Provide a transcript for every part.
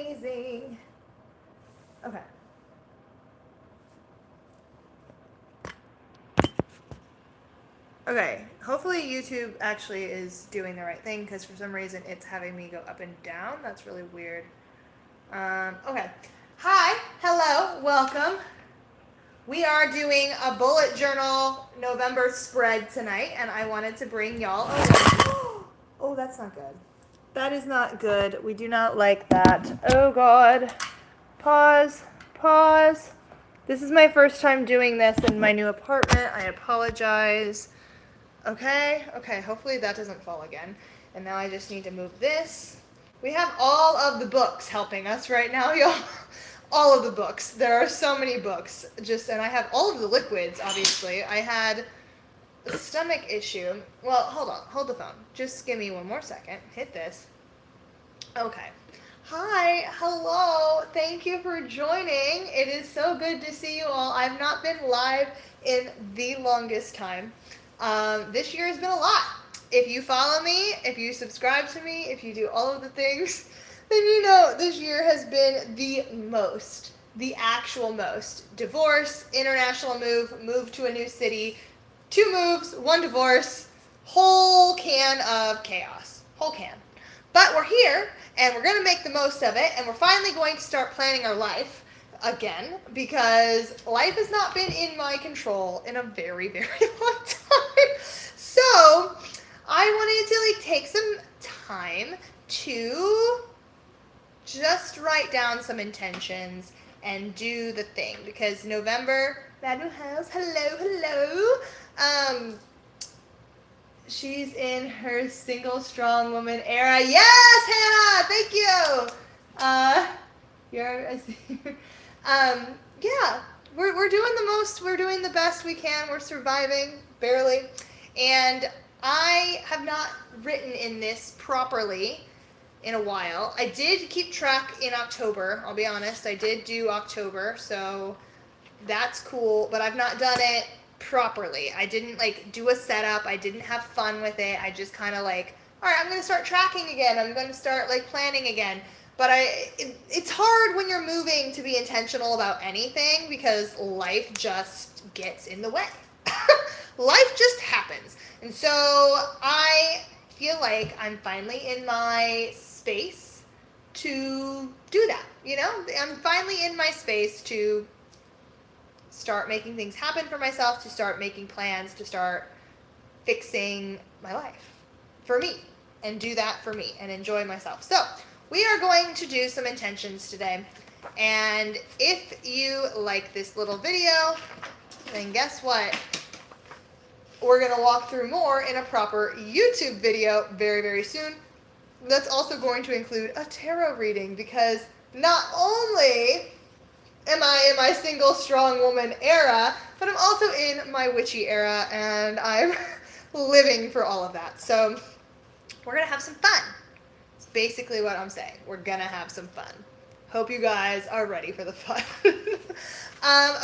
amazing. Okay. Okay, hopefully YouTube actually is doing the right thing because for some reason it's having me go up and down. That's really weird. Okay. Hi, hello, welcome. We are doing a bullet journal November spread tonight, and I wanted to bring y'all a Oh, that's not good. That is not good. We do not like that. Oh, God. Pause. Pause. This is my first time doing this in my new apartment. I apologize. Okay, hopefully that doesn't fall again. And now I just need to move this. We have all of the books helping us right now, y'all. All of the books. There are so many books. And I have all of the liquids, obviously. I had a stomach issue. Well, hold on. Hold the phone. Just give me one more second. Hit this. Okay. Hi, hello. Thank you for joining. It is so good to see you all. I've not been live in the longest time. This year has been a lot. If you follow me, if you subscribe to me, if you do all of the things, then you know this year has been the most, the actual most. Divorce, international move to a new city, 2 moves, 1 divorce, whole can of chaos. Whole can. But we're here, and we're going to make the most of it, and we're finally going to start planning our life again, because life has not been in my control in a very, very long time. So, I wanted to take some time to just write down some intentions and do the thing, because November, Madu House, hello, she's in her single strong woman era. Yes, Hannah, thank you. Yeah, we're doing the most. We're doing the best we can. We're surviving barely, and I have not written in this properly in a while. I did keep track in October. I'll be honest. I did do October, so that's cool. But I've not done it properly. I didn't do a setup. I didn't have fun with it. I just kind of all right, I'm going to start tracking again. I'm going to start planning again. But it's hard when you're moving to be intentional about anything because life just gets in the way. Life just happens. And so I feel like I'm finally in my space to do that. I'm finally in my space to start making things happen for myself, to start making plans, to start fixing my life for me and do that for me and enjoy myself. So we are going to do some intentions today. And if you like this little video, then guess what? We're going to walk through more in a proper YouTube video very, very soon. That's also going to include a tarot reading because not only am I in my single strong woman era, but I'm also in my witchy era, and I'm living for all of that. So we're going to have some fun. It's basically what I'm saying. We're going to have some fun. Hope you guys are ready for the fun.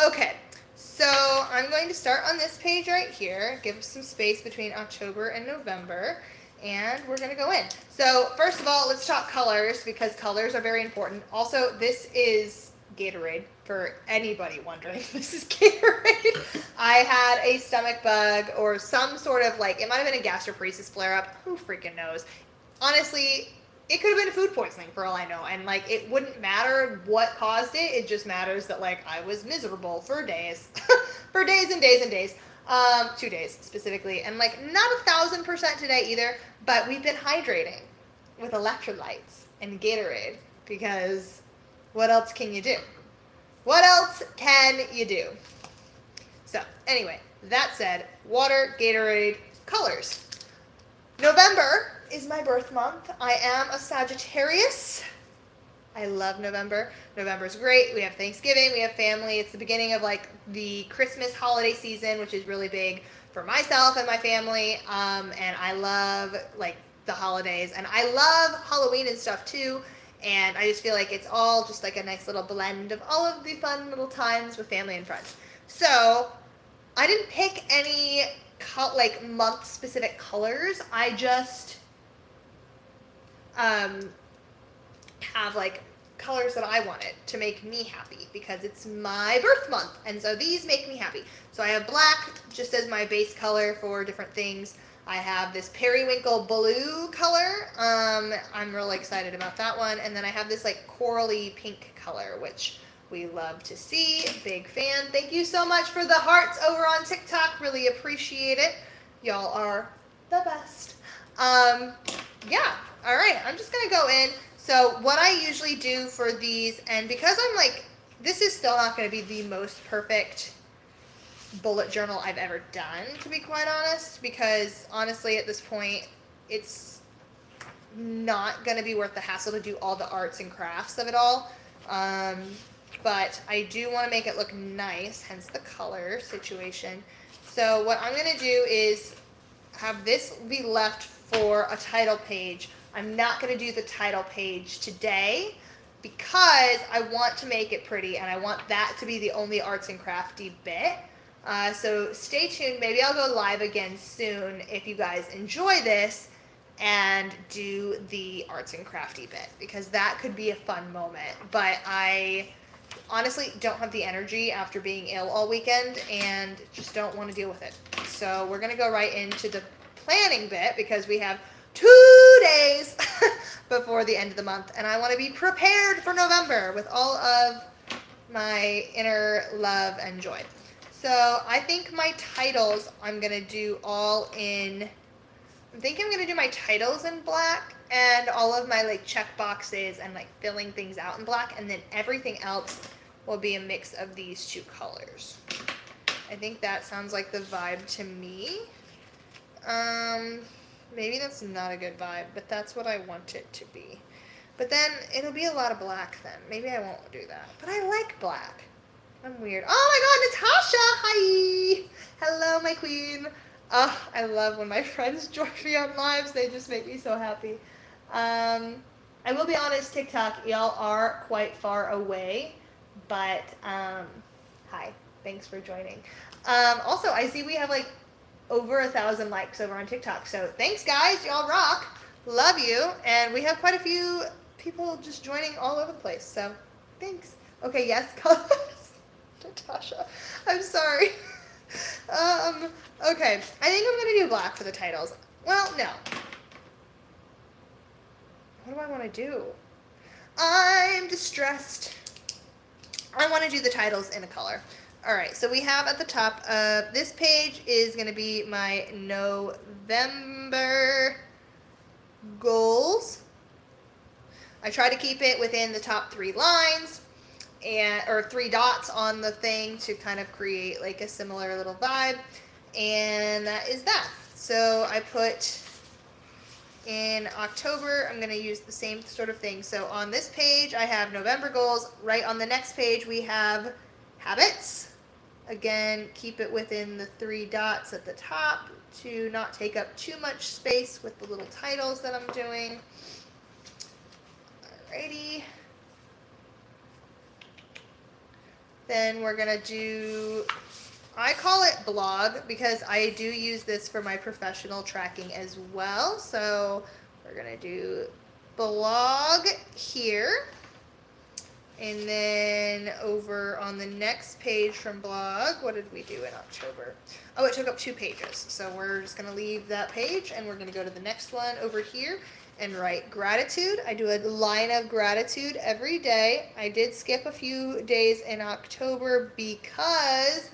Okay, so I'm going to start on this page right here, give some space between October and November, and we're going to go in. So first of all, let's talk colors, because colors are very important. Also, this is Gatorade, for anybody wondering. This is Gatorade. I had a stomach bug or some sort of it might have been a gastroparesis flare-up. Who freaking knows? Honestly, it could have been food poisoning for all I know. And it wouldn't matter what caused it. It just matters that I was miserable for days. For days and days and days. 2 days specifically. And not 1,000% today either. But we've been hydrating with electrolytes and Gatorade because what else can you do? What else can you do? So, anyway, that said, water, Gatorade, colors. November is my birth month. I am a Sagittarius. I love November. November's great. We have Thanksgiving, we have family. It's the beginning of the Christmas holiday season, which is really big for myself and my family. And I love the holidays, and I love Halloween and stuff too. And I just feel like it's all just a nice little blend of all of the fun little times with family and friends. So I didn't pick any month-specific colors. I just have colors that I wanted to make me happy because it's my birth month, and so these make me happy. So I have black just as my base color for different things. I have this periwinkle blue color. I'm really excited about that one. And then I have this like corally pink color, which we love to see. Big fan. Thank you so much for the hearts over on TikTok. Really appreciate it. Y'all are the best. Yeah. All right. I'm just going to go in. So what I usually do for these, and because I'm like, this is still not going to be the most perfect bullet journal I've ever done, to be quite honest, because honestly at this point it's not going to be worth the hassle to do all the arts and crafts of it all. But I do want to make it look nice, hence the color situation. So what I'm going to do is have this be left for a title page. I'm not going to do the title page today because I want to make it pretty and I want that to be the only arts and crafty bit. So stay tuned. Maybe I'll go live again soon if you guys enjoy this and do the arts and crafty bit, because that could be a fun moment. But I honestly don't have the energy after being ill all weekend and just don't want to deal with it. So we're going to go right into the planning bit because we have 2 days before the end of the month and I want to be prepared for November with all of my inner love and joy. So I think my titles I'm going to do all in, I think I'm going to do my titles in black and all of my like check boxes and like filling things out in black, and then everything else will be a mix of these two colors. I think that sounds like the vibe to me. Maybe that's not a good vibe, but that's what I want it to be. But then it'll be a lot of black then. Maybe I won't do that. But I like black. I'm weird. Oh my god, Natasha! Hi! Hello, my queen. Oh, I love when my friends join me on lives. They just make me so happy. I will be honest, TikTok, y'all are quite far away. But, hi. Thanks for joining. Also, I see we have like over 1,000 likes over on TikTok. So thanks, guys. Y'all rock. Love you. And we have quite a few people just joining all over the place. So thanks. Okay, yes, colors. Natasha, I'm sorry. Okay, I think I'm gonna do black for the titles. Well, no. What do I want to do? I'm distressed. I want to do the titles in a color. All right, so we have at the top of this page is going to be my November goals. I try to keep it within the top 3 lines or 3 dots on the thing to kind of create like a similar little vibe. And that is that. So I put in October, I'm going to use the same sort of thing. So on this page, I have November goals. Right on the next page, we have habits. Again, keep it within the 3 dots at the top to not take up too much space with the little titles that I'm doing. Alrighty. Then we're going to do, I call it blog because I do use this for my professional tracking as well. So we're going to do blog here. And then over on the next page from blog, what did we do in October? Oh, it took up 2 pages. So we're just going to leave that page and we're going to go to the next one over here and write gratitude. I do a line of gratitude every day. I did skip a few days in October because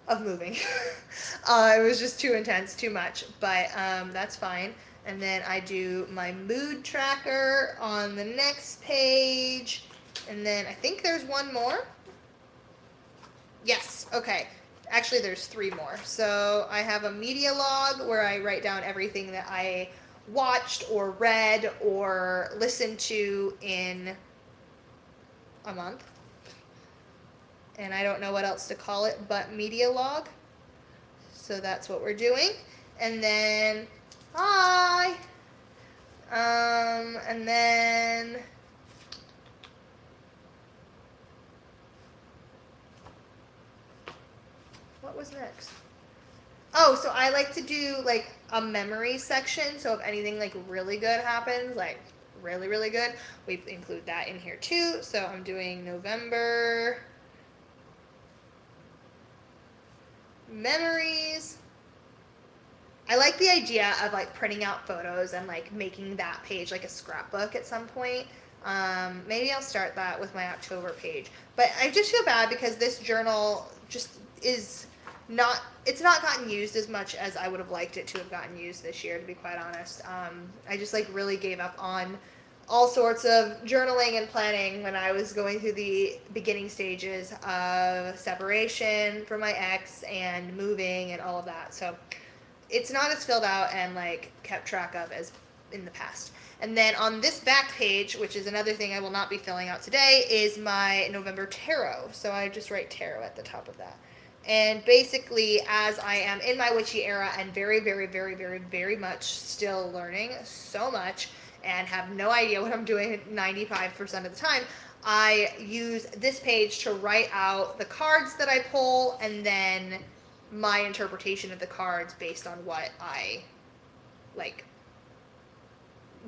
of moving. It was just too intense, too much, but that's fine. And then I do my mood tracker on the next page. And then I think there's one more. Yes, okay. Actually, there's 3 more. So I have a media log where I write down everything that I watched or read or listened to in a month. And I don't know what else to call it but media log. So that's what we're doing. And then, hi. And then what was next? Oh, so I like to do like a memory section. So if anything like really good happens, like really, really good. We include that in here too. So I'm doing November memories. I like the idea of like printing out photos and like making that page like a scrapbook at some point. Maybe I'll start that with my October page. But I just feel bad because this journal just is not, it's not gotten used as much as I would have liked it to have gotten used this year, to be quite honest. I just like really gave up on all sorts of journaling and planning when I was going through the beginning stages of separation from my ex and moving and all of that. So it's not as filled out and like kept track of as in the past. And then on this back page, which is another thing I will not be filling out today, is my November tarot. So I just write tarot at the top of that. And basically, as I am in my witchy era and very, very, very, very, very much still learning so much and have no idea what I'm doing 95% of the time, I use this page to write out the cards that I pull and then my interpretation of the cards based on what I like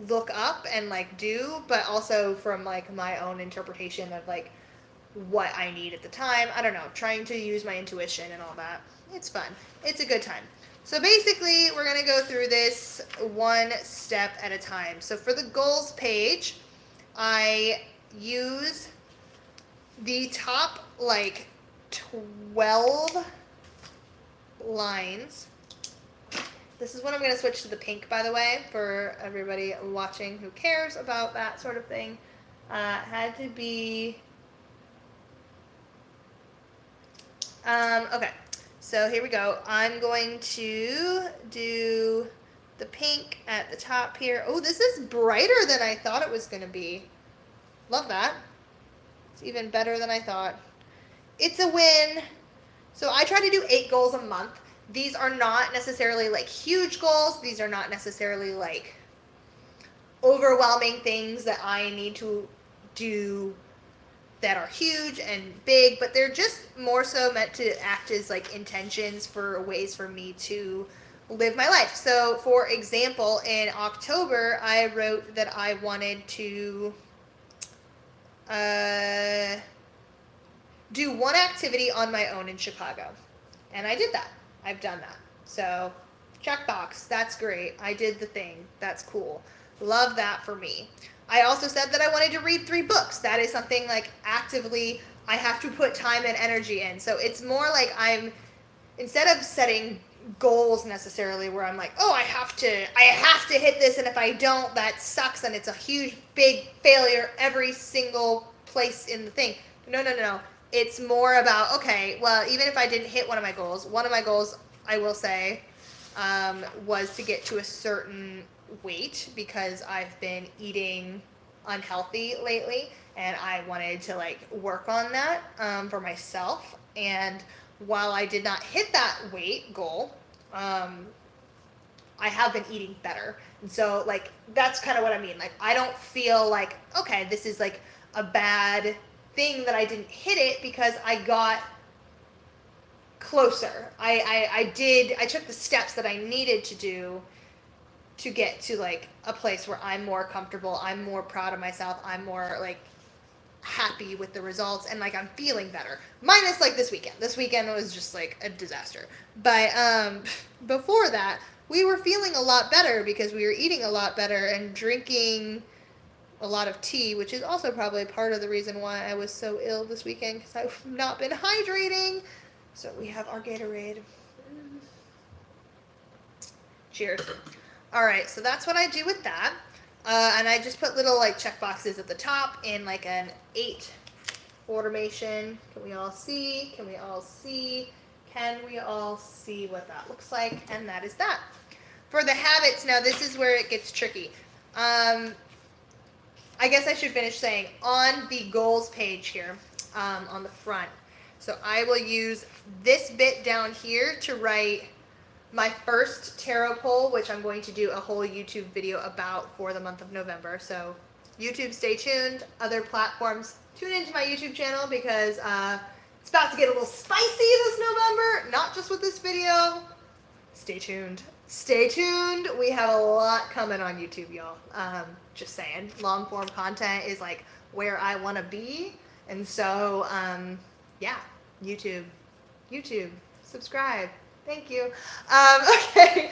look up and like do, but also from like my own interpretation of like what I need at the time. I don't know, trying to use my intuition and all that. It's fun. It's a good time. So basically, we're going to go through this one step at a time. So for the goals page, I use the top like 12 lines. This is when I'm going to switch to the pink, by the way, for everybody watching who cares about that sort of thing. Had to be... okay, so here we go. I'm going to do the pink at the top here. Oh, this is brighter than I thought it was going to be. Love that. It's even better than I thought. It's a win. So I try to do 8 goals a month. These are not necessarily like huge goals. These are not necessarily like overwhelming things that I need to do that are huge and big, but they're just more so meant to act as like intentions for ways for me to live my life. So for example, in October, I wrote that I wanted to do one activity on my own in Chicago. And I did that. I've done that. So checkbox, that's great. I did the thing. That's cool. Love that for me. I also said that I wanted to read 3 books. That is something like actively I have to put time and energy in. So it's more like I'm, instead of setting goals necessarily where I'm like, oh, I have to hit this, and if I don't, that sucks and it's a huge big failure every single place in the thing. No. It's more about, okay, well, even if I didn't hit one of my goals, I will say, was to get to a certain weight because I've been eating unhealthy lately and I wanted to like work on that for myself. And while I did not hit that weight goal, I have been eating better. And so like that's kind of what I mean. Like I don't feel like, okay, this is like a bad thing that I didn't hit it because I got closer. I took the steps that I needed to do to get to like a place where I'm more comfortable, I'm more proud of myself, I'm more like happy with the results, and like I'm feeling better. Minus like this weekend. This weekend was just like a disaster. But before that, we were feeling a lot better because we were eating a lot better and drinking a lot of tea, which is also probably part of the reason why I was so ill this weekend, because I've not been hydrating. So we have our Gatorade. Cheers. All right, so that's what I do with that. And I just put little like check boxes at the top in like an 8 formation. Can we all see? Can we all see? Can we all see what that looks like? And that is that. For the habits, now this is where it gets tricky. I guess I should finish saying on the goals page here, on the front. So I will use this bit down here to write my first tarot pull, which I'm going to do a whole YouTube video about for the month of November. So YouTube, stay tuned. Other platforms, tune into my YouTube channel because it's about to get a little spicy this November. Not just with this video. Stay tuned. Stay tuned. We have a lot coming on YouTube, y'all. just saying, long form content is like where I want to be. And so, yeah, YouTube, subscribe. Thank you. Okay.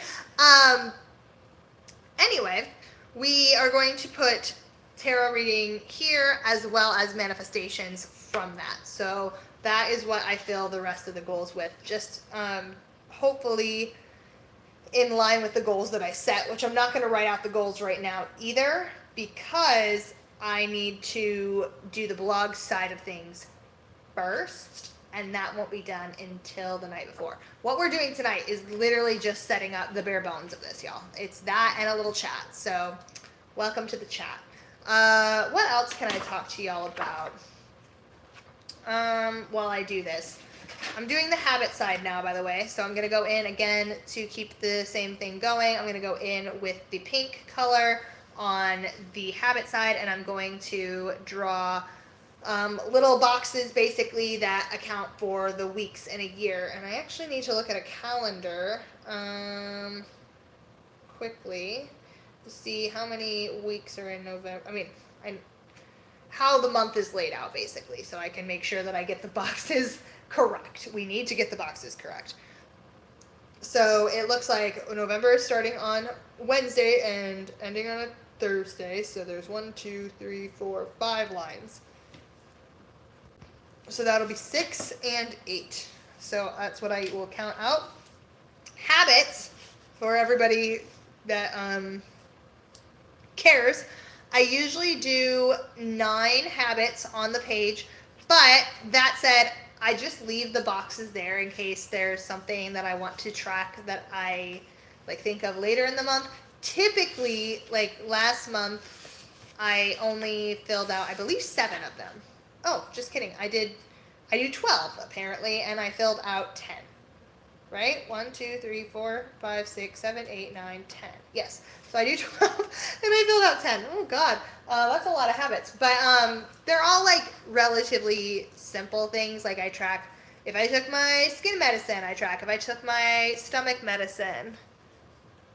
Anyway, we are going to put tarot reading here as well as manifestations from that. So that is what I fill the rest of the goals with. Just hopefully in line with the goals that I set, which I'm not going to write out the goals right now either, because I need to do the blog side of things first, and that won't be done until the night before. What we're doing tonight is literally just setting up the bare bones of this, y'all. It's that and a little chat. So welcome to the chat. What else can I talk to y'all about while I do this? I'm doing the habit side now, by the way. So I'm going to go in again to keep the same thing going. I'm going to go in with the pink color on the habit side, and I'm going to draw little boxes basically that account for the weeks in a year. And I actually need to look at a calendar quickly to see how many weeks are in November. I mean, how the month is laid out basically, so I can make sure that I get the boxes correct. We need to get the boxes correct. So it looks like November is starting on Wednesday and ending on a Thursday. So there's 1, 2, 3, 4, 5 lines. So that'll be 6 and 8. So that's what I will count out. Habits, for everybody that cares, I usually do 9 habits on the page, but that said, I just leave the boxes there in case there's something that I want to track that I think of later in the month. Typically, last month, I only filled out, I believe, 7 of them. Oh, just kidding. I do 12 apparently, and I filled out 10. Right? 1, 2, 3, 4, 5, 6, 7, 8, 9, 10. Yes. So I do 12 and I filled out 10. Oh God. That's a lot of habits. But they're all relatively simple things. Like I track if I took my skin medicine, I track if I took my stomach medicine.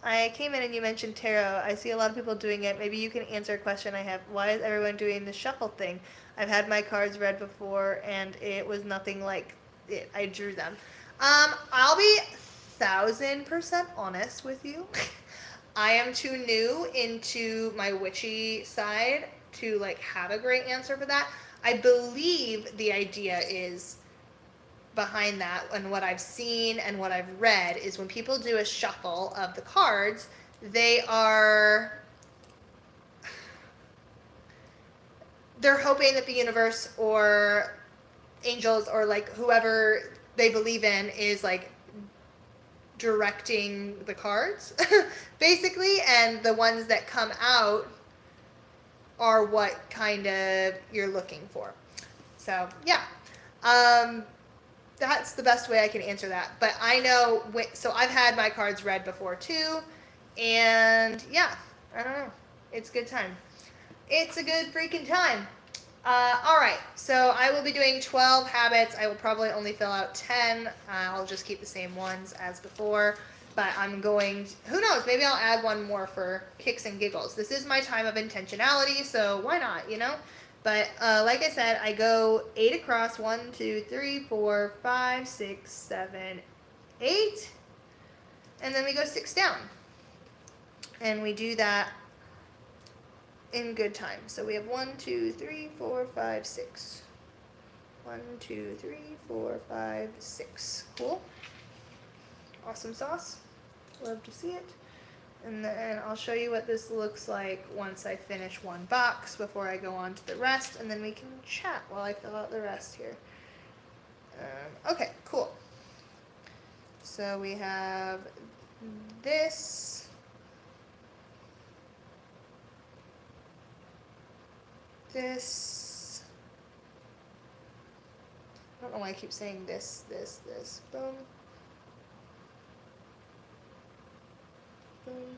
I came in and you mentioned tarot. I see a lot of people doing it. Maybe you can answer a question I have. Why is everyone doing the shuffle thing? I've had my cards read before and it was nothing like it. I drew them. I'll be 1000% honest with you. I am too new into my witchy side to have a great answer for that. I believe the idea is behind that, and what I've seen and what I've read is when people do a shuffle of the cards, they're hoping that the universe or angels or whoever they believe in is directing the cards basically, and the ones that come out are what kind of you're looking for. So yeah, that's the best way I can answer that. But I know so I've had my cards read before too, and yeah, I don't know, it's a good time. It's a good freaking time. All right, so I will be doing 12 habits. I will probably only fill out 10. I'll just keep the same ones as before, but I'm going, who knows, maybe I'll add one more for kicks and giggles. This is my time of intentionality, so why not, But like I said, I go 8 across, 1, 2, 3, 4, 5, 6, 7, 8, and then we go 6 down. And we do that in good time. So we have 1, 2, 3, 4, 5, 6. 1, 2, 3, 4, 5, 6. Cool. Awesome sauce. Love to see it. And then I'll show you what this looks like once I finish one box before I go on to the rest, and then we can chat while I fill out the rest here. Okay, cool. So we have this. This. I don't know why I keep saying this. Boom. Boom.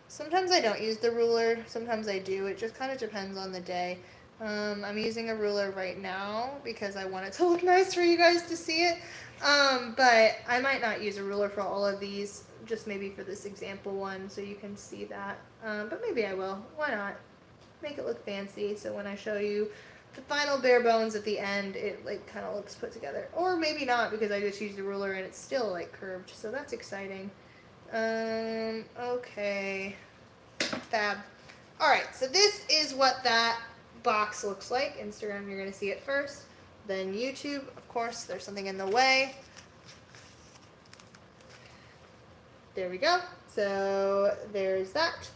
Sometimes I don't use the ruler. Sometimes I do. It just kind of depends on the day. I'm using a ruler right now because I want it to look nice for you guys to see it. But I might not use a ruler for all of these. just maybe for this example one so you can see that. But maybe I will. Why not? Make it look fancy so when I show you the final bare bones at the end, it like kind of looks put together. Or maybe not because I just used a ruler and it's still like curved, so that's exciting. Okay. Fab. Alright, so this is what that box looks like. Instagram, you're going to see it first. Then YouTube, of course, there's something in the way. There we go. So there's that.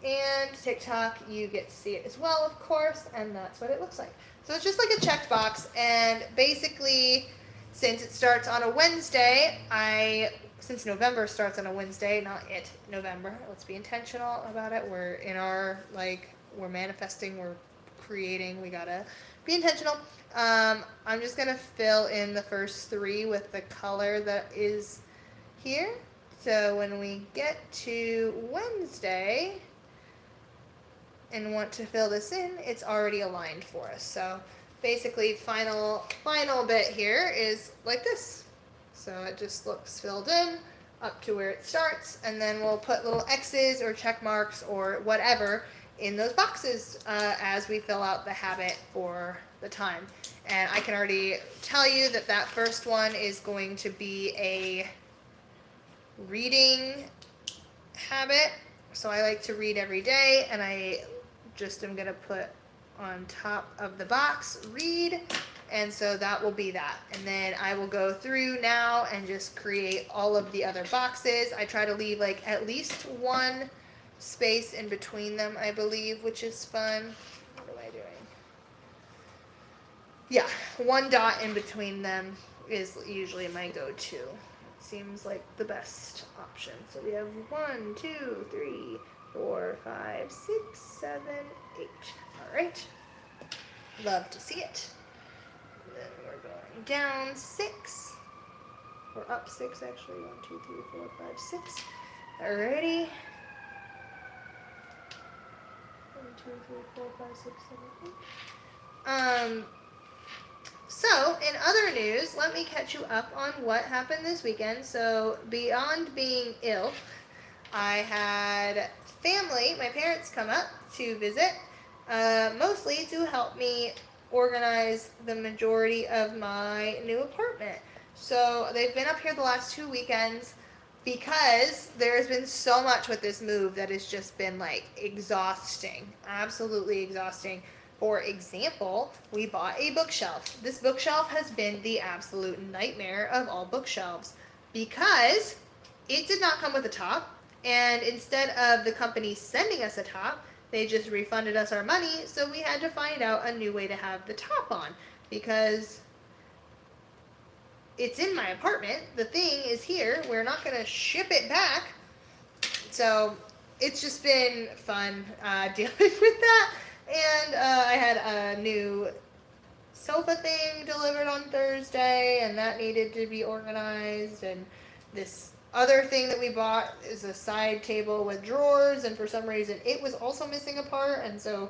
And TikTok, you get to see it as well, of course, and that's what it looks like. So it's just like a checked box, and basically, since it starts on a Wednesday, since November starts on a Wednesday, not November, let's be intentional about it. We're in our, we're manifesting, we're creating, we gotta be intentional. I'm just gonna fill in the first 3 with the color that is here. So when we get to Wednesday and want to fill this in, it's already aligned for us. So basically final bit here is like this. So it just looks filled in up to where it starts, and then we'll put little X's or check marks or whatever in those boxes as we fill out the habit for the time. And I can already tell you that that first one is going to be a reading habit. So I like to read every day, and I just am going to put on top of the box, read, and so that will be that. And then I will go through now and just create all of the other boxes. I try to leave like at least 1 space in between them, I believe, which is fun. What am I doing? Yeah, 1 dot in between them is usually my go-to. Seems like the best option. So we have 1, 2, 3, 4, 5, 6, 7, 8. All right. Love to see it. And then we're going down 6. Or up 6 actually. 1, 2, 3, 4, 5, 6. Alrighty. 1, 2, 3, 4, 5, 6, 7, 8. So, in other news, let me catch you up on what happened this weekend. So, beyond being ill, I had family, my parents, come up to visit, mostly to help me organize the majority of my new apartment. So, they've been up here the last 2 weekends because there's been so much with this move that has just been like exhausting, absolutely exhausting. For example, we bought a bookshelf. This bookshelf has been the absolute nightmare of all bookshelves because it did not come with a top, and instead of the company sending us a top, they just refunded us our money, so we had to find out a new way to have the top on because it's in my apartment. The thing is here. We're not going to ship it back. So it's just been fun dealing with that. And I had a new sofa thing delivered on Thursday, and that needed to be organized. And this other thing that we bought is a side table with drawers, and for some reason it was also missing a part, and so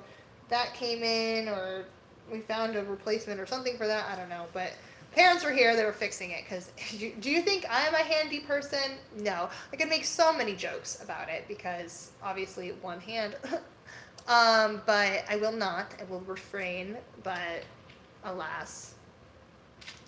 that came in, or we found a replacement or something for that. I don't know, but parents were here, they were fixing it, because do you think I'm a handy person? No. I could make so many jokes about it, because obviously one hand. But I will not. I will refrain, but alas,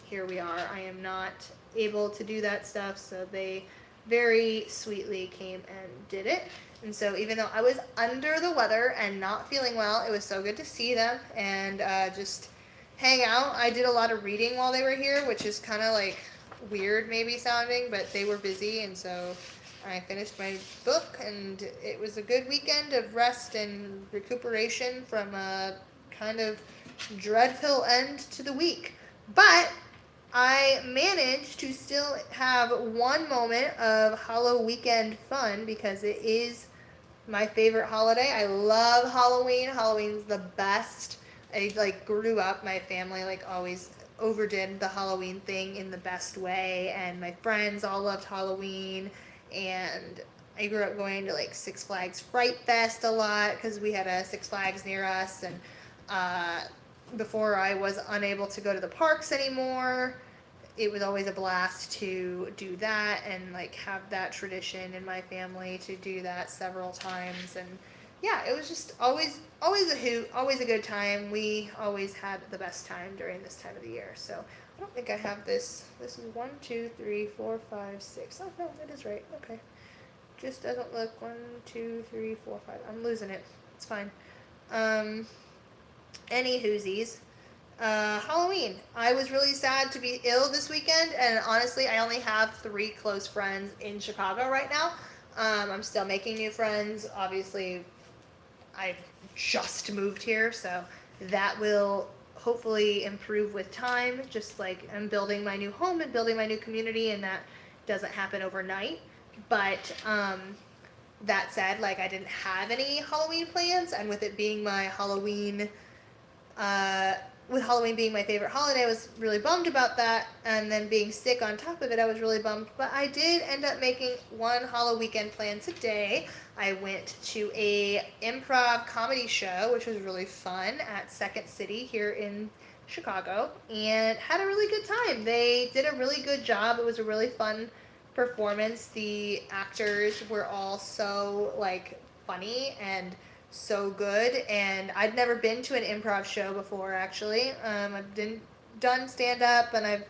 here we are. I am not able to do that stuff, so they very sweetly came and did it. And so even though I was under the weather and not feeling well, it was so good to see them and just hang out. I did a lot of reading while they were here, which is kind of like weird maybe sounding, but they were busy, and so I finished my book, and it was a good weekend of rest and recuperation from a kind of dreadful end to the week. But I managed to still have one moment of Halloween weekend fun because it is my favorite holiday. I love Halloween. Halloween's the best. I grew up, my family always overdid the Halloween thing in the best way, and my friends all loved Halloween. And I grew up going to Six Flags Fright Fest a lot because we had a Six Flags near us, and before I was unable to go to the parks anymore, it was always a blast to do that and like have that tradition in my family to do that several times. And yeah, it was just always a hoot, always a good time. We always had the best time during this time of the year. So I don't think I have this. This is 1, 2, 3, 4, 5, 6. Oh no, that is right. Okay. Just doesn't look 1, 2, 3, 4, 5. I'm losing it. It's fine. Any whoosies. Halloween. I was really sad to be ill this weekend, and honestly, I only have 3 close friends in Chicago right now. I'm still making new friends. Obviously, I've just moved here, so that will hopefully improve with time. Just like I'm building my new home and building my new community, and that doesn't happen overnight. But that said, like I didn't have any Halloween plans, and with it being my Halloween, with Halloween being my favorite holiday, I was really bummed about that. And then being sick on top of it, I was really bummed. But I did end up making one Halloween weekend plan today. I went to a improv comedy show, which was really fun at Second City here in Chicago, and had a really good time. They did a really good job. It was a really fun performance. The actors were all so like funny and so good, and I'd never been to an improv show before actually. I've done stand up and I've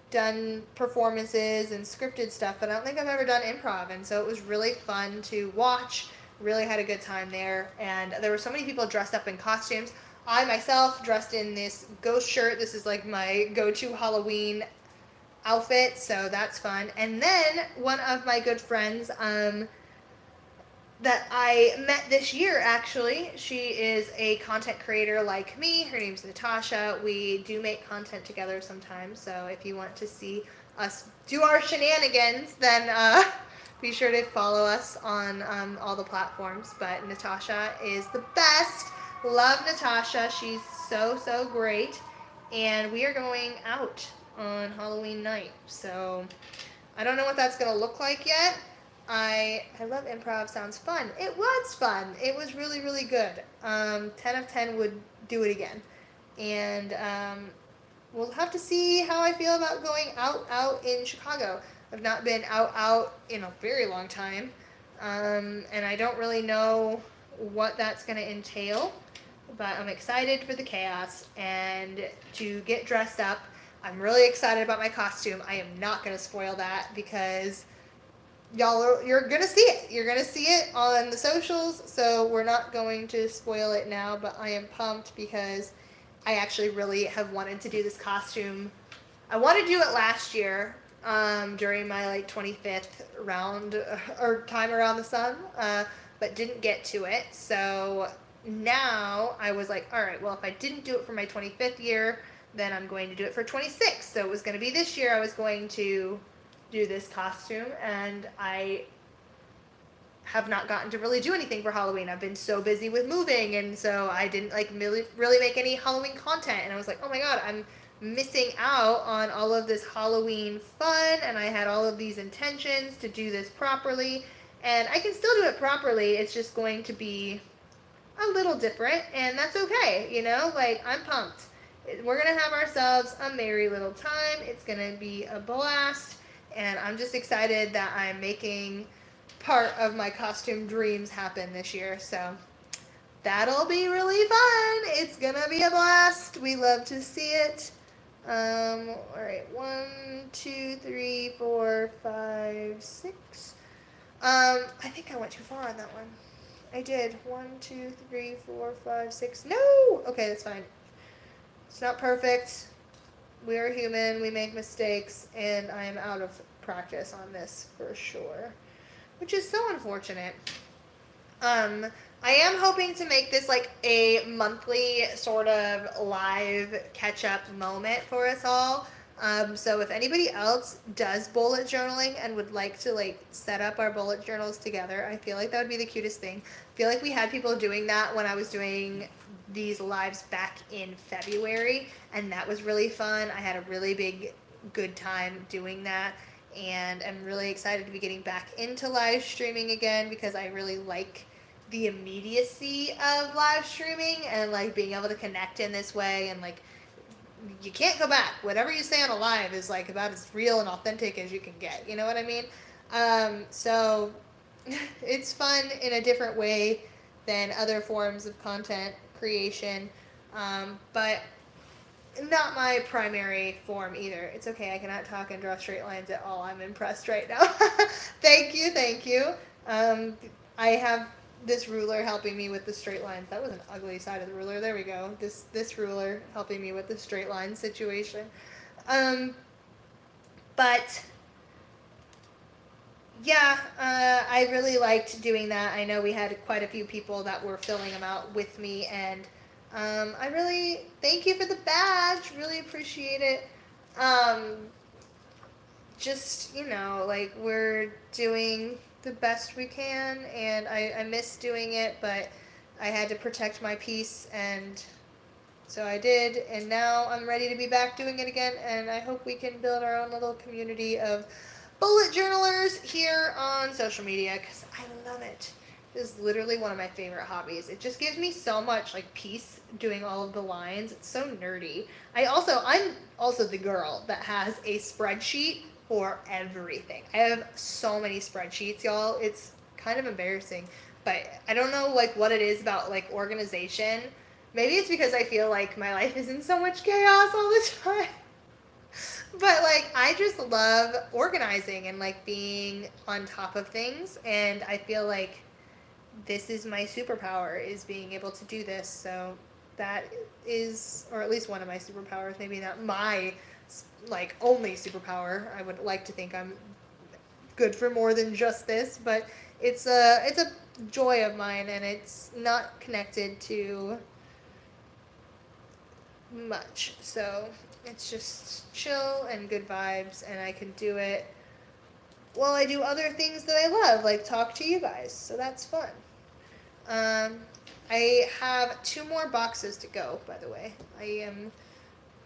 done performances and scripted stuff, but I don't think I've ever done improv, and so it was really fun to watch. Really had a good time there, and there were so many people dressed up in costumes. I myself dressed in this ghost shirt. This is like my go-to Halloween outfit, so that's fun. And then one of my good friends, that I met this year actually. She is a content creator like me. Her name's Natasha. We do make content together sometimes, so if you want to see us do our shenanigans, then be sure to follow us on all the platforms. But Natasha is the best. Love Natasha. She's so great. And we are going out on Halloween night. So I don't know what that's going to look like yet. I love improv. Sounds fun. It was fun. It was really good. 10 of 10 would do it again. And we'll have to see how I feel about going out in Chicago. I've not been out in a very long time. And I don't really know what that's going to entail. But I'm excited for the chaos and to get dressed up. I'm really excited about my costume. I am not going to spoil that because you're gonna see it. You're gonna see it on the socials, so we're not going to spoil it now. But I am pumped because I actually really have wanted to do this costume. I wanted to do it last year during my like 25th round or time around the sun, but didn't get to it. So now I was like, all right, well, if I didn't do it for my 25th year, then I'm going to do it for 26. So it was going to be this year. I was going to do this costume, and I have not gotten to really do anything for Halloween. I've been so busy with moving, and so I didn't like really make any Halloween content, and I was like, oh my god, I'm missing out on all of this Halloween fun, and I had all of these intentions to do this properly, and I can still do it properly. It's just going to be a little different, and that's okay, you know? Like, I'm pumped. We're gonna have ourselves a merry little time. It's gonna be a blast. And I'm just excited that I'm making part of my costume dreams happen this year. So that'll be really fun. It's gonna be a blast. We love to see it. All right, 1, 2, 3, 4, 5, 6. I think I went too far on that one. I did. 1, 2, 3, 4, 5, 6. No! Okay, that's fine. It's not perfect. We are human, we make mistakes, and I am out of practice on this for sure, which is so unfortunate. I am hoping to make this like a monthly sort of live catch-up moment for us all. So if anybody else does bullet journaling and would like to like set up our bullet journals together, I feel like that would be the cutest thing. I feel like we had people doing that when I was doing these lives back in February, and that was really fun. I had a really good time doing that, and I'm really excited to be getting back into live streaming again because I really like the immediacy of live streaming and like being able to connect in this way and like you can't go back. Whatever you say on a live is like about as real and authentic as you can get. You know what I mean? So it's fun in a different way than other forms of content creation, but not my primary form either. It's okay. I cannot talk and draw straight lines at all. I'm impressed right now. Thank you, thank you. Um, I have this ruler helping me with the straight lines. That was an ugly side of the ruler. There we go. This ruler helping me with the straight line situation. Um, but yeah, I really liked doing that. I know we had quite a few people that were filling them out with me, and I really thank you for the badge. Really appreciate it. Um, just, like we're doing the best we can, and I miss doing it, but I had to protect my peace, and so I did, and now I'm ready to be back doing it again, and I hope we can build our own little community of bullet journalers here on social media, because I love it. It is literally one of my favorite hobbies. It just gives me so much like peace doing all of the lines. It's so nerdy. I'm also the girl that has a spreadsheet for everything. I have so many spreadsheets, y'all. It's kind of embarrassing, but I don't know like what it is about like organization. Maybe it's because I feel like my life is in so much chaos all the time. But like I just love organizing and like being on top of things, and I feel like this is my superpower, is being able to do this. So that is, or at least one of my superpowers, maybe not my like only superpower. I would like to think I'm good for more than just this, but it's a joy of mine, and it's not connected to much. So it's just chill and good vibes, and I can do it while I do other things that I love, like talk to you guys. So that's fun. Um, I have 2 more boxes to go, by the way. I am,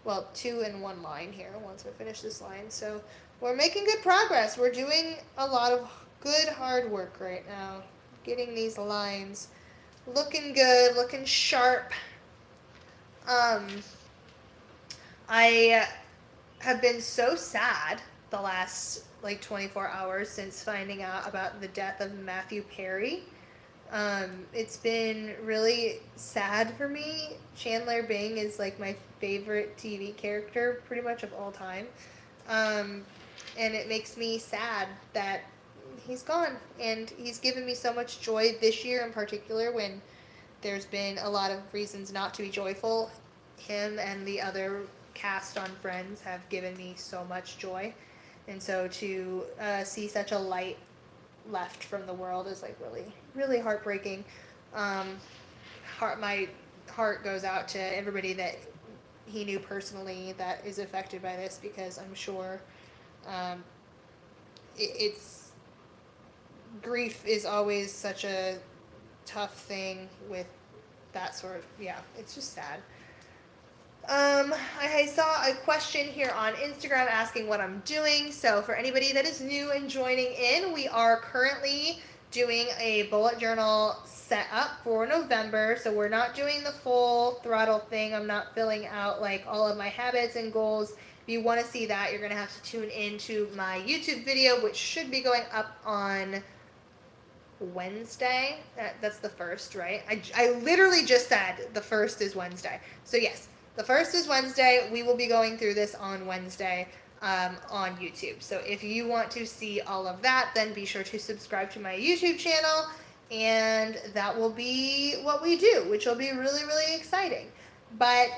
well, 2 in 1 line here once I finish this line. So we're making good progress. We're doing a lot of good hard work right now. Getting these lines looking good, looking sharp. Um, I have been so sad the last like 24 hours since finding out about the death of Matthew Perry. It's been really sad for me. Chandler Bing is like my favorite TV character pretty much of all time. Um, and it makes me sad that he's gone. And he's given me so much joy this year in particular, when there's been a lot of reasons not to be joyful. Him and the other cast on Friends have given me so much joy. And so to see such a light left from the world is like really, really heartbreaking. Um, my heart goes out to everybody that he knew personally that is affected by this, because I'm sure um, it's grief is always such a tough thing with that sort of, yeah, it's just sad. I saw a question here on Instagram asking what I'm doing. So for anybody that is new and joining in, we are currently doing a bullet journal setup for November. So we're not doing the full throttle thing. I'm not filling out like all of my habits and goals. If you want to see that, you're going to have to tune into my YouTube video, which should be going up on Wednesday. That's the 1st, right? I literally just said the 1st is Wednesday. So yes, the 1st is Wednesday. We will be going through this on Wednesday on YouTube. So if you want to see all of that, then be sure to subscribe to my YouTube channel, and that will be what we do, which will be really, really exciting. But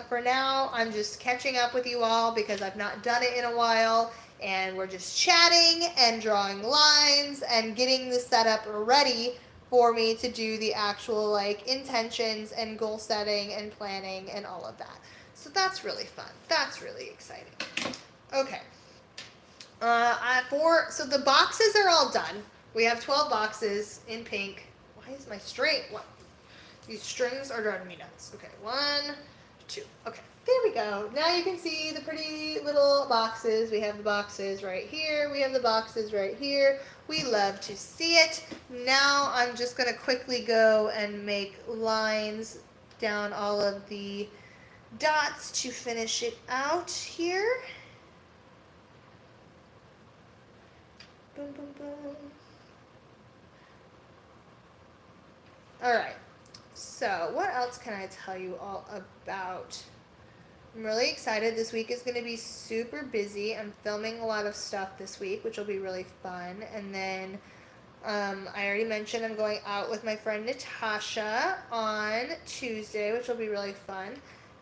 for now, I'm just catching up with you all because I've not done it in a while, and we're just chatting and drawing lines and getting the setup ready for me to do the actual like intentions and goal setting and planning and all of that. So that's really fun. That's really exciting. Okay. So the boxes are all done. We have 12 boxes in pink. Why is my string? What? These strings are driving me nuts. Okay, 1, 2. Okay, there we go. Now you can see the pretty little boxes. We have the boxes right here. We have the boxes right here. We love to see it. Now I'm just going to quickly go and make lines down all of the dots to finish it out here. Boom, boom, boom. All right. So, what else can I tell you all about? I'm really excited. This week is going to be super busy. I'm filming a lot of stuff this week, which will be really fun. And then I already mentioned I'm going out with my friend Natasha on Tuesday, which will be really fun.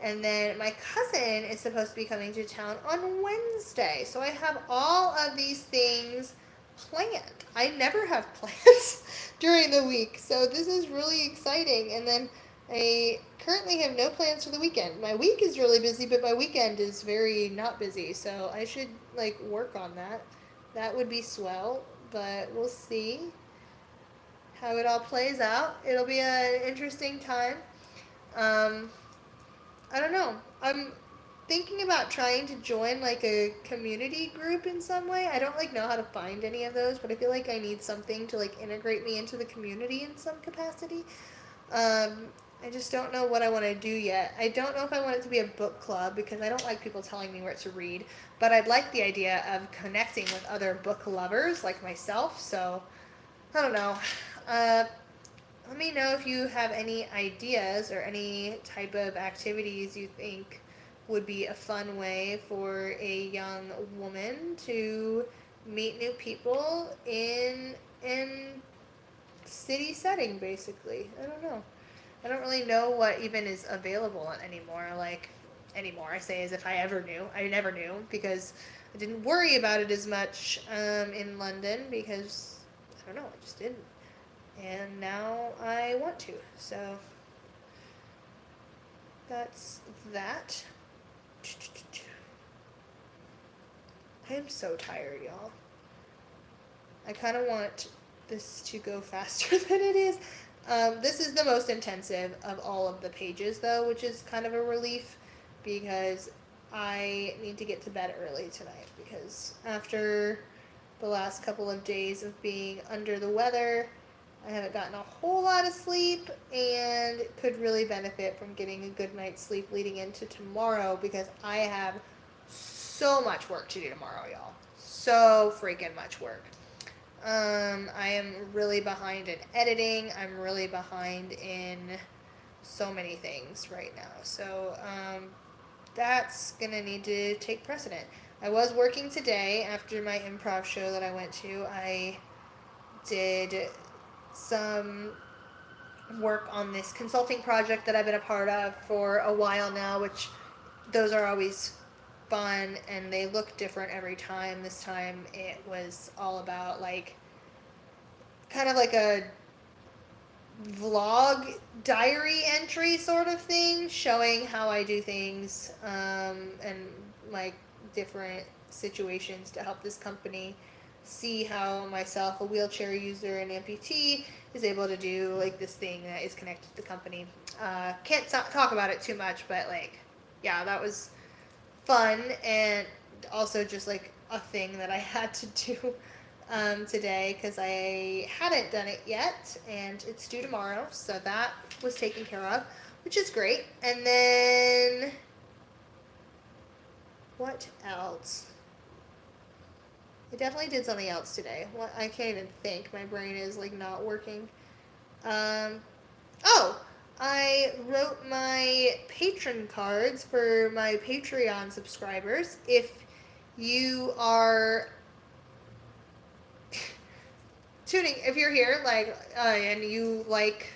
And then my cousin is supposed to be coming to town on Wednesday. So I have all of these things planned. I never have plans during the week. So this is really exciting. And then I currently have no plans for the weekend. My week is really busy, but my weekend is very not busy. So I should like work on that. That would be swell, but we'll see how it all plays out. It'll be an interesting time. Um, I don't know. I'm thinking about trying to join like a community group in some way. I don't like know how to find any of those, but I feel like I need something to like integrate me into the community in some capacity. I just don't know what I want to do yet. I don't know if I want it to be a book club because I don't like people telling me where to read, but I'd like the idea of connecting with other book lovers like myself. So I don't know. Uh, Let me know if you have any ideas or any type of activities you think would be a fun way for a young woman to meet new people in city setting basically. I don't know. I don't really know what even is available anymore. Like anymore, I say as if I ever knew. I never knew because I didn't worry about it as much in London because I don't know. I just didn't, and now I want to. So that's that. I am so tired, y'all. I kind of want this to go faster than it is. This is the most intensive of all of the pages, though, which is kind of a relief because I need to get to bed early tonight because after the last couple of days of being under the weather, I haven't gotten a whole lot of sleep and could really benefit from getting a good night's sleep leading into tomorrow because I have so much work to do tomorrow, y'all. So freaking much work. I am really behind in editing. I'm really behind in so many things right now. So that's gonna need to take precedent. I was working today after my improv show that I went to. I did some work on this consulting project that I've been a part of for a while now, which those are always fun and they look different every time. This time it was all about like kind of like a vlog diary entry sort of thing showing how I do things and like different situations to help this company see how myself, a wheelchair user and amputee, is able to do like this thing that is connected to the company. Can't talk about it too much, but like yeah, that was fun and also just like a thing that I had to do today because I hadn't done it yet and it's due tomorrow, so that was taken care of, which is great. And then what else? I definitely did something else today. What, I can't even think. My brain is like not working. Um, oh, I wrote my patron cards for my Patreon subscribers. If you are tuning, if you're here, like, and you like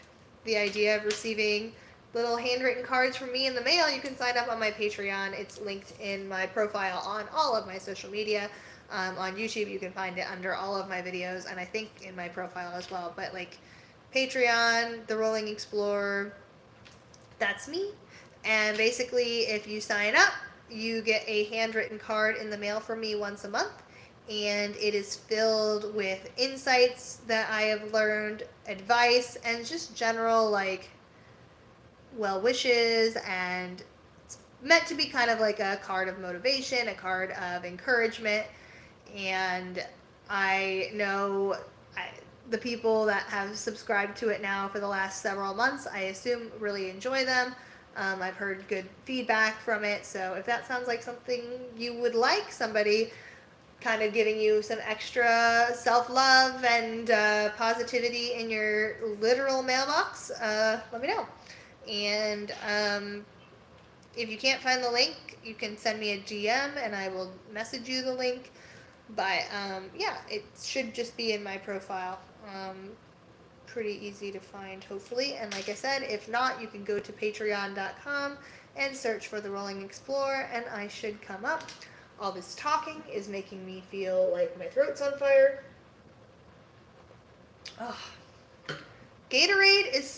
the idea of receiving little handwritten cards from me in the mail, you can sign up on my Patreon. It's linked in my profile on all of my social media. On YouTube, you can find it under all of my videos, and I think in my profile as well. But like Patreon, The Rolling Explorer, that's me. And basically, if you sign up, you get a handwritten card in the mail from me once a month. And it is filled with insights that I have learned, advice, and just general, like, well wishes. And it's meant to be kind of like a card of motivation, a card of encouragement. And I know the people that have subscribed to it now for the last several months, I assume, really enjoy them. I've heard good feedback from it, so if that sounds like something you would like, somebody kind of giving you some extra self-love and positivity in your literal mailbox, let me know. And if you can't find the link, you can send me a DM and I will message you the link. But yeah, it should just be in my profile. Pretty easy to find, hopefully. And like I said, if not, you can go to patreon.com and search for The Rolling Explorer, and I should come up. All this talking is making me feel like my throat's on fire. Oh. Gatorade is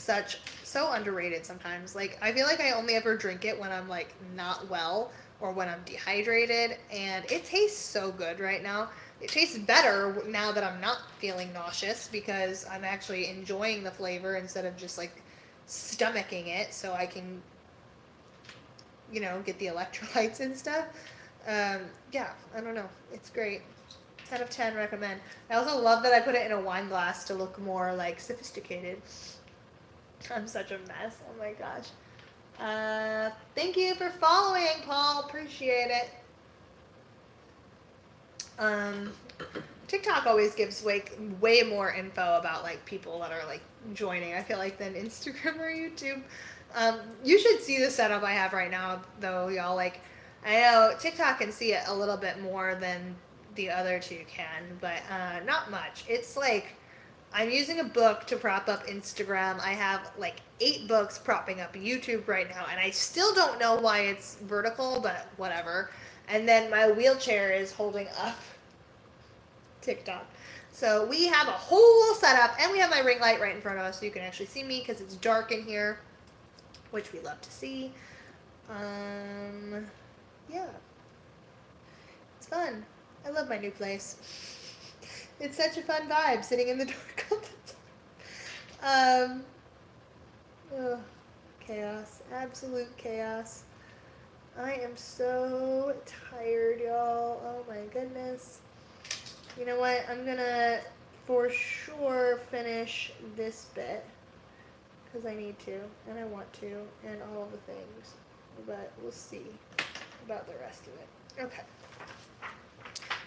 so underrated sometimes. Like, I feel like I only ever drink it when I'm like not well or when I'm dehydrated, and it tastes so good right now. It tastes better now that I'm not feeling nauseous because I'm actually enjoying the flavor instead of just like stomaching it so I can, get the electrolytes and stuff. Yeah, I don't know. It's great. 10 of 10 recommend. I also love that I put it in a wine glass to look more like sophisticated. I'm such a mess. Oh my gosh. Thank you for following, Paul. Appreciate it. TikTok always gives way more info about like people that are like joining, I feel like, than Instagram or YouTube. You should see the setup I have right now, though, y'all. Like, I know TikTok can see it a little bit more than the other two can, but not much. It's like I'm using a book to prop up Instagram. I have like 8 books propping up YouTube right now, and I still don't know why it's vertical, but whatever. And then my wheelchair is holding up TikTok. So we have a whole setup, and we have my ring light right in front of us so you can actually see me because it's dark in here, which we love to see. Yeah. It's fun. I love my new place. It's such a fun vibe sitting in the dark all the time. Chaos. Absolute chaos. I am so tired, y'all. Oh my goodness. You know what? I'm gonna for sure finish this bit because I need to and I want to and all of the things. But we'll see about the rest of it. Okay.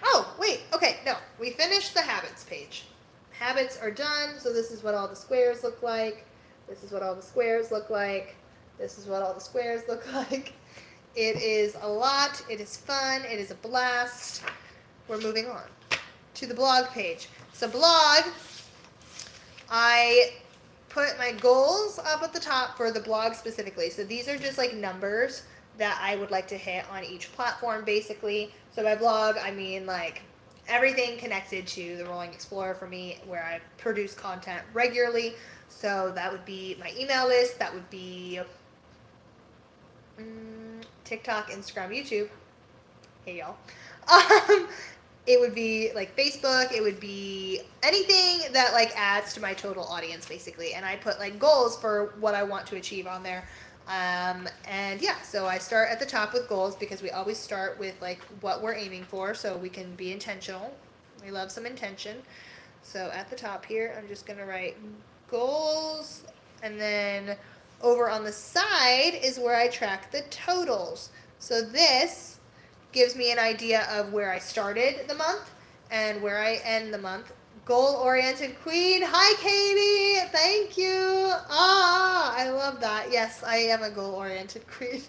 Oh, wait. Okay, no. We finished the habits page. Habits are done, so this is what all the squares look like. This is what all the squares look like. This is what all the squares look like. It is a lot. It is fun. It is a blast. We're moving on to the blog page. So blog, I put my goals up at the top for the blog specifically. So these are just like numbers that I would like to hit on each platform, basically. So by blog, I mean like everything connected to the Rolling Explorer for me, where I produce content regularly. So that would be my email list. That would be TikTok, Instagram, YouTube. Hey, y'all. It would be like Facebook. It would be anything that like adds to my total audience, basically. And I put like goals for what I want to achieve on there. And yeah, so I start at the top with goals because we always start with like what we're aiming for so we can be intentional. We love some intention. So at the top here, I'm just going to write goals, and then over on the side is where I track the totals. So this gives me an idea of where I started the month and where I end the month. Goal-oriented queen. Hi, Katie. Thank you. I love that. Yes, I am a goal-oriented queen.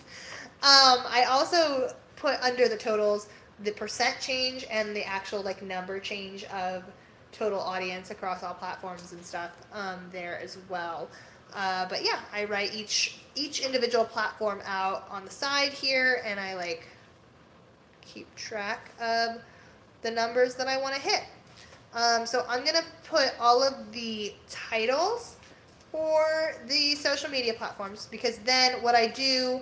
I also put under the totals the percent change and the actual like number change of total audience across all platforms and stuff there as well. But yeah, I write each individual platform out on the side here, and I like keep track of the numbers that I want to hit. So I'm going to put all of the titles for the social media platforms, because then what I do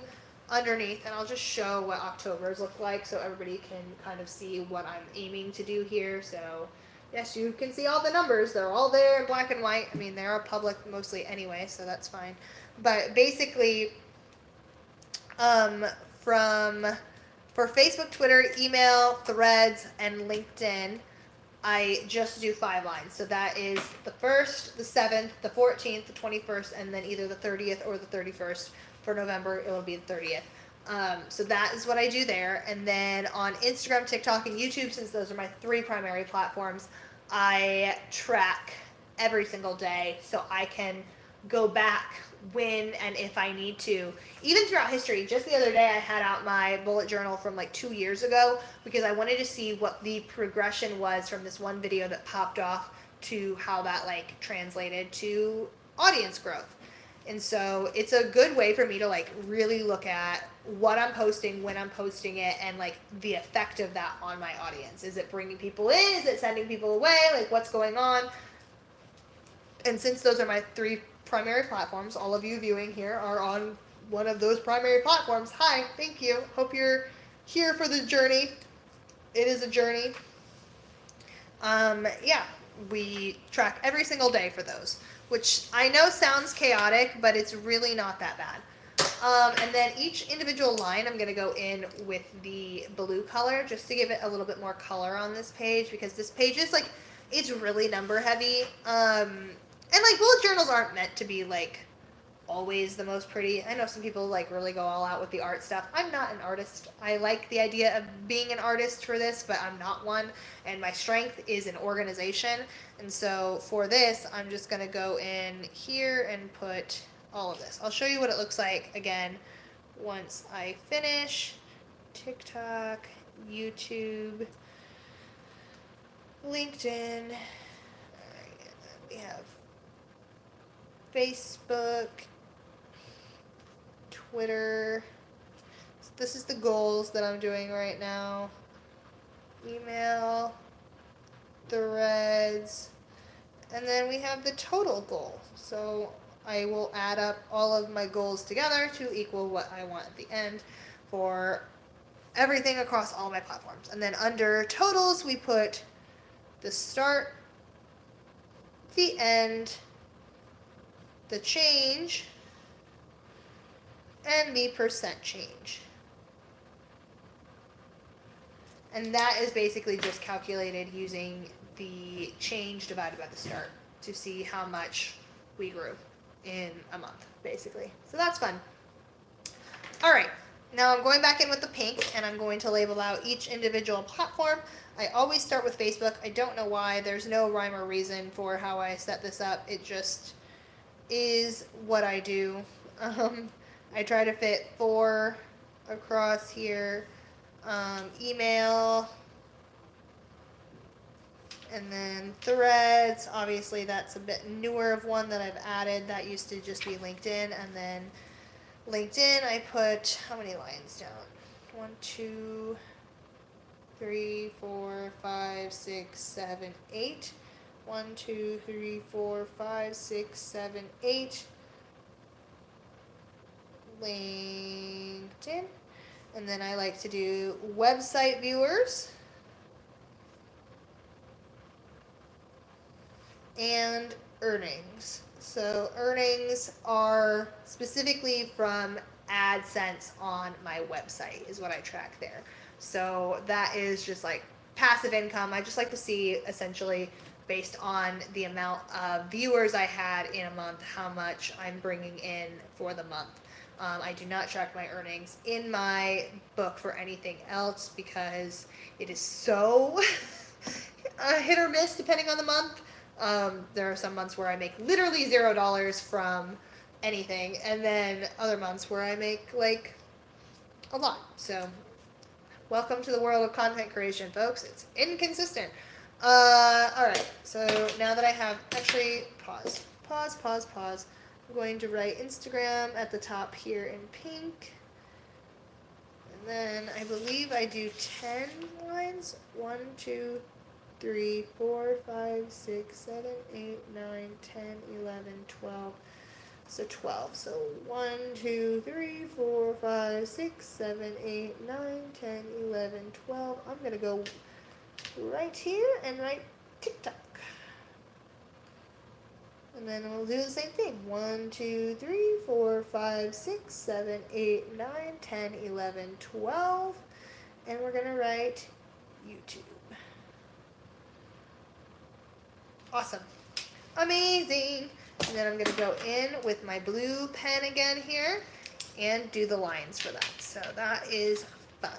underneath, and I'll just show what October's look like so everybody can kind of see what I'm aiming to do here. So yes, you can see all the numbers. They're all there in black and white. I mean, they are public mostly anyway, so that's fine. But basically, for Facebook, Twitter, email, Threads, and LinkedIn, I just do 5 lines. So that is the 1st, the 7th, the 14th, the 21st, and then either the 30th or the 31st. For November, it'll be the 30th. So that is what I do there. And then on Instagram, TikTok, and YouTube, since those are my 3 primary platforms, I track every single day so I can go back when and if I need to. Even throughout history, just the other day I had out my bullet journal from like 2 years ago because I wanted to see what the progression was from this one video that popped off to how that like translated to audience growth. And so it's a good way for me to like really look at what I'm posting, when I'm posting it, and like the effect of that on my audience. Is it bringing people in? Is it sending people away? Like what's going on? And since those are my 3 primary platforms, all of you viewing here are on one of those primary platforms. Hi, thank you. Hope you're here for the journey. It is a journey. Yeah, we track every single day for those, which I know sounds chaotic, but it's really not that bad. And then each individual line, I'm going to go in with the blue color just to give it a little bit more color on this page, because this page is like, it's really number heavy. And like bullet journals aren't meant to be like always the most pretty. I know some people like really go all out with the art stuff. I'm not an artist. I like the idea of being an artist for this, but I'm not one. And my strength is in organization. And so for this, I'm just going to go in here and put all of this. I'll show you what it looks like again once I finish. TikTok, YouTube, LinkedIn. All right, and then we have Facebook, Twitter. So this is the goals that I'm doing right now. Email, Threads, and then we have the total goal. So I will add up all of my goals together to equal what I want at the end for everything across all my platforms. And then under totals, we put the start, the end, the change, and the percent change. And that is basically just calculated using the change divided by the start to see how much we grew in a month, basically. So that's fun. All right, now I'm going back in with the pink, and I'm going to label out each individual platform. I always start with Facebook. I don't know why. There's no rhyme or reason for how I set this up. It just is what I do. I try to fit 4 across here. Email, and then Threads. Obviously, that's a bit newer of one that I've added. That used to just be LinkedIn, and then LinkedIn, I put how many lines down? 1, 2, 3, 4, 5, 6, 7, 8. 1, 2, 3, 4, 5, 6, 7, 8. LinkedIn. And then I like to do website viewers and earnings. So earnings are specifically from AdSense on my website is what I track there. So that is just like passive income. I just like to see essentially based on the amount of viewers I had in a month, how much I'm bringing in for the month. I do not track my earnings in my book for anything else because it is so hit or miss depending on the month. There are some months where I make literally $0 from anything, and then other months where I make like a lot. So welcome to the world of content creation, folks. It's inconsistent. All right, so now that I have, actually, pause. I'm going to write Instagram at the top here in pink. And then I believe I do 10 lines. 1, 2, 3, 4, 5, 6, 7, 8, 9, 10, 11, 12. So 12. So 1, 2, 3, 4, 5, 6, 7, 8, 9, 10, 11, 12. I'm going to go right here and write TikTok. And then we'll do the same thing. 1, 2, 3, 4, 5, 6, 7, 8, 9, 10, 11, 12. And we're going to write YouTube. Awesome. Amazing. And then I'm going to go in with my blue pen again here and do the lines for that. So that is fun.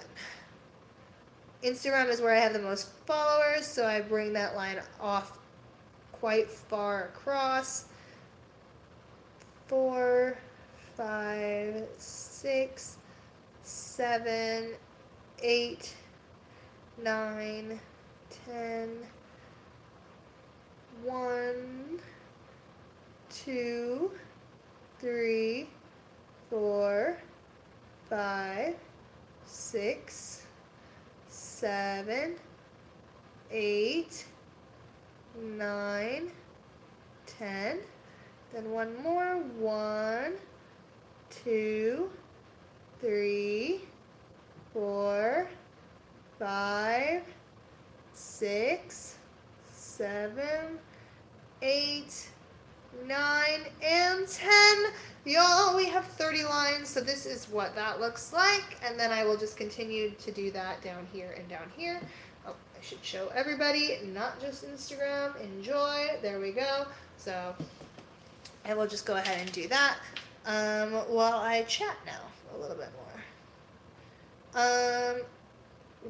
Instagram is where I have the most followers, so I bring that line off quite far across. 4, 5, 6, 7, 8, 9, 10, 1, 2, 3, 4, 5, 6, 7, 8, 9, 10. Then one more. 1, 2, 3, 4, 5, 6, 7, 8, 9, and 10. Y'all, we have 30 lines, so this is what that looks like. And then I will just continue to do that down here and down here. Oh, I should show everybody, not just Instagram. Enjoy. There we go. So I will just go ahead and do that while I chat now a little bit more.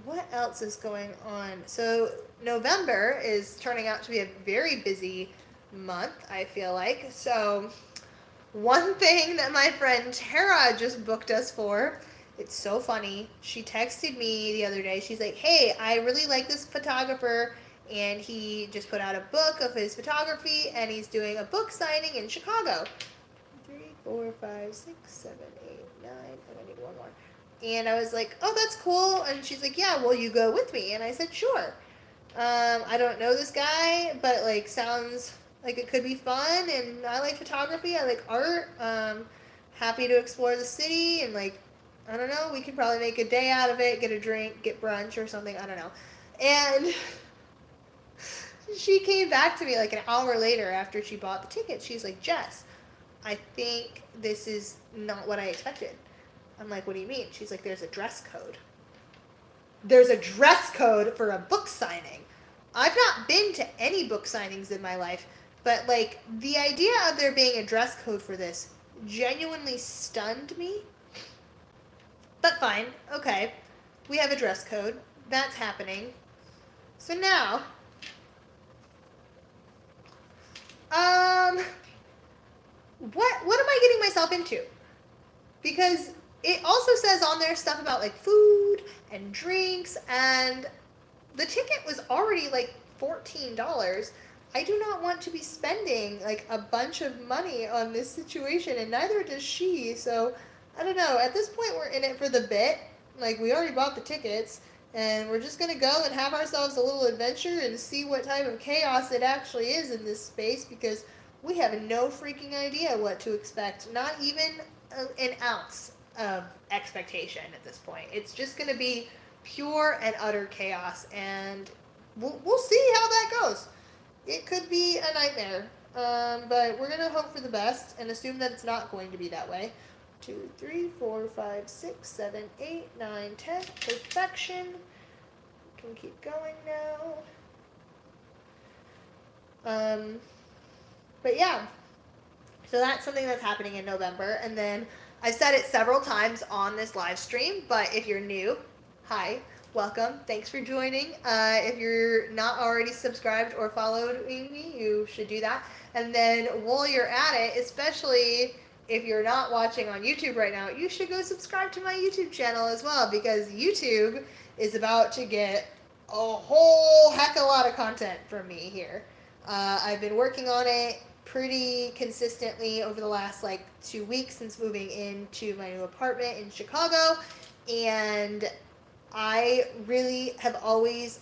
What else is going on? So November is turning out to be a very busy month, I feel like. So one thing that my friend Tara just booked us for, it's so funny. She texted me the other day. She's like, hey, I really like this photographer, and he just put out a book of his photography, and he's doing a book signing in Chicago. 3, 4, 5, 6, 7, 8, 9, and I need one more. And I was like, oh, that's cool. And she's like, yeah, will you go with me? And I said, sure. I don't know this guy, but like sounds like it could be fun. And I like photography. I like art. Happy to explore the city. And like, I don't know, we could probably make a day out of it, get a drink, get brunch or something. I don't know. And she came back to me like an hour later after she bought the ticket. She's like, Jess, I think this is not what I expected. I'm like, what do you mean? She's like, there's a dress code. There's a dress code for a book signing. I've not been to any book signings in my life, but like the idea of there being a dress code for this genuinely stunned me. But fine, okay. We have a dress code. That's happening. So now, what am I getting myself into? Because it also says on there stuff about like food and drinks, and the ticket was already like $14. I do not want to be spending like a bunch of money on this situation, and neither does she. So I don't know. At this point, we're in it for the bit. Like, we already bought the tickets, and we're just gonna go and have ourselves a little adventure and see what type of chaos it actually is in this space, because we have no freaking idea what to expect. Not even an ounce of expectation at this point. It's just going to be pure and utter chaos, and we'll see how that goes. It could be a nightmare, but we're going to hope for the best and assume that it's not going to be that way. 2, 3, 4, 5, 6, 7, 8, 9, 10. Perfection. We can keep going now. But yeah, so that's something that's happening in November. And then I've said it several times on this live stream, but if you're new, hi, welcome. Thanks for joining. If you're not already subscribed or following me, you should do that. And then while you're at it, especially if you're not watching on YouTube right now, you should go subscribe to my YouTube channel as well, because YouTube is about to get a whole heck of a lot of content from me here. I've been working on it pretty consistently over the last like 2 weeks since moving into my new apartment in Chicago, and I really have always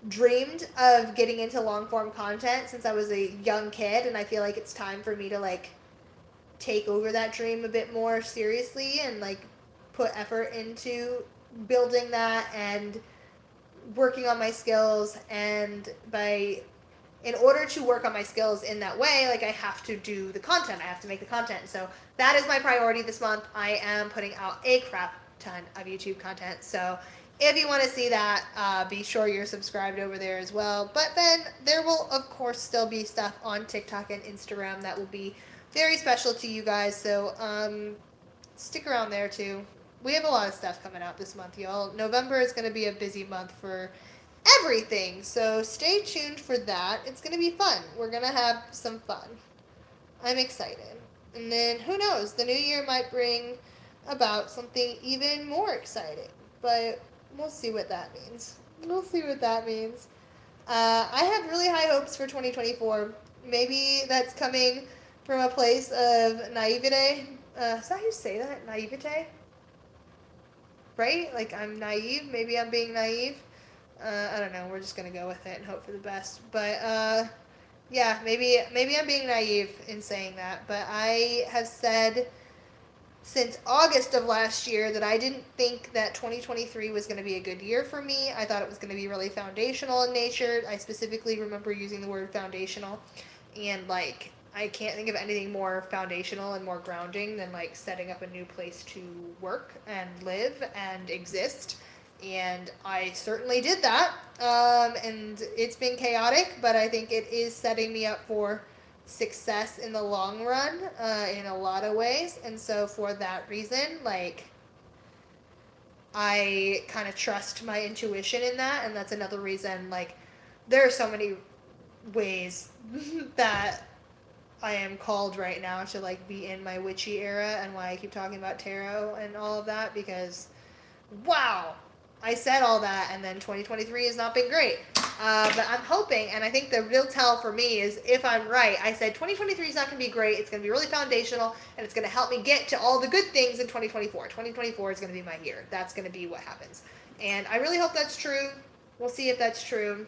dreamed of getting into long form content since I was a young kid, and I feel like it's time for me to like take over that dream a bit more seriously and like put effort into building that and working on my skills. And in order to work on my skills in that way, like, I have to do the content. I have to make the content. So that is my priority this month. I am putting out a crap ton of YouTube content. So if you want to see that, be sure you're subscribed over there as well. But then there will, of course, still be stuff on TikTok and Instagram that will be very special to you guys. So stick around there too. We have a lot of stuff coming out this month, y'all. November is going to be a busy month for everything. So stay tuned for that. It's going to be fun. We're going to have some fun. I'm excited. And then who knows? The new year might bring about something even more exciting. But we'll see what that means. We'll see what that means. I have really high hopes for 2024. Maybe that's coming from a place of naivete. Is that how you say that? Naivete? Right? Like I'm naive. Maybe I'm being naive. I don't know. We're just gonna go with it and hope for the best. But yeah, maybe I'm being naive in saying that. But I have said since August of last year that I didn't think that 2023 was going to be a good year for me. I thought it was going to be really foundational in nature. I specifically remember using the word foundational, and like I can't think of anything more foundational and more grounding than like setting up a new place to work and live and exist. And I certainly did that. And it's been chaotic, but I think it is setting me up for success in the long run, in a lot of ways. And so for that reason, like, I kind of trust my intuition in that. And that's another reason, like, there are so many ways that I am called right now to like be in my witchy era, and why I keep talking about tarot and all of that, because wow, I said all that, and then 2023 has not been great. But I'm hoping, and I think the real tell for me is if I'm right. I said 2023 is not going to be great. It's going to be really foundational, and it's going to help me get to all the good things in 2024. 2024 is going to be my year. That's going to be what happens. And I really hope that's true. We'll see if that's true.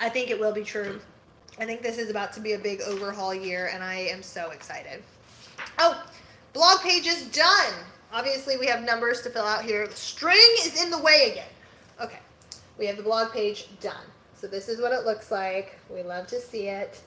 I think it will be true. I think this is about to be a big overhaul year, and I am so excited. Oh, blog page is done. Obviously, we have numbers to fill out here. The string is in the way again. Okay, we have the blog page done. So this is what it looks like. We love to see it.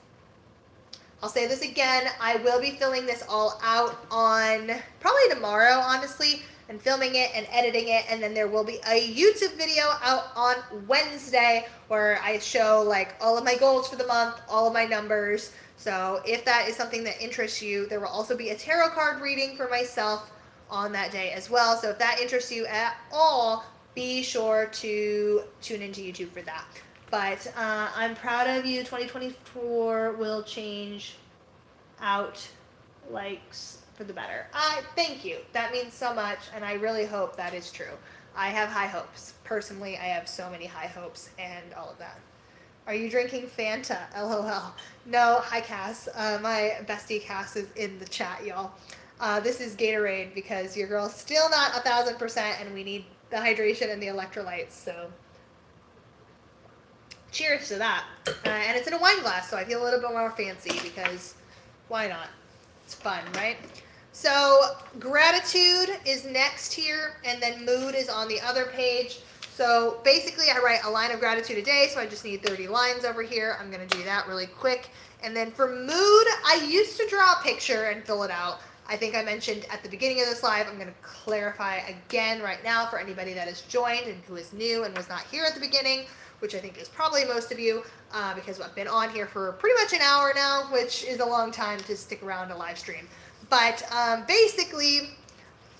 I'll say this again. I will be filling this all out on probably tomorrow, honestly, and filming it and editing it. And then there will be a YouTube video out on Wednesday where I show like all of my goals for the month, all of my numbers. So if that is something that interests you, there will also be a tarot card reading for myself on that day as well. So if that interests you at all, be sure to tune into YouTube for that. But I'm proud of you. 2024 will change out likes for the better. Thank you. That means so much, and I really hope that is true. I have high hopes. Personally, I have so many high hopes and all of that. Are you drinking Fanta? LOL. No, hi Cass. My bestie Cass is in the chat, y'all. This is Gatorade because your girl's still not 1,000%, and we need the hydration and the electrolytes. So, cheers to that. And it's in a wine glass, so I feel a little bit more fancy because why not? It's fun, right? So gratitude is next here, and then mood is on the other page. So basically I write a line of gratitude a day, so I just need 30 lines over here. I'm going to do that really quick. And then for mood, I used to draw a picture and fill it out. I think I mentioned at the beginning of this live, I'm going to clarify again right now for anybody that has joined and who is new and was not here at the beginning, which I think is probably most of you, because I've been on here for pretty much an hour now, which is a long time to stick around a live stream. But basically,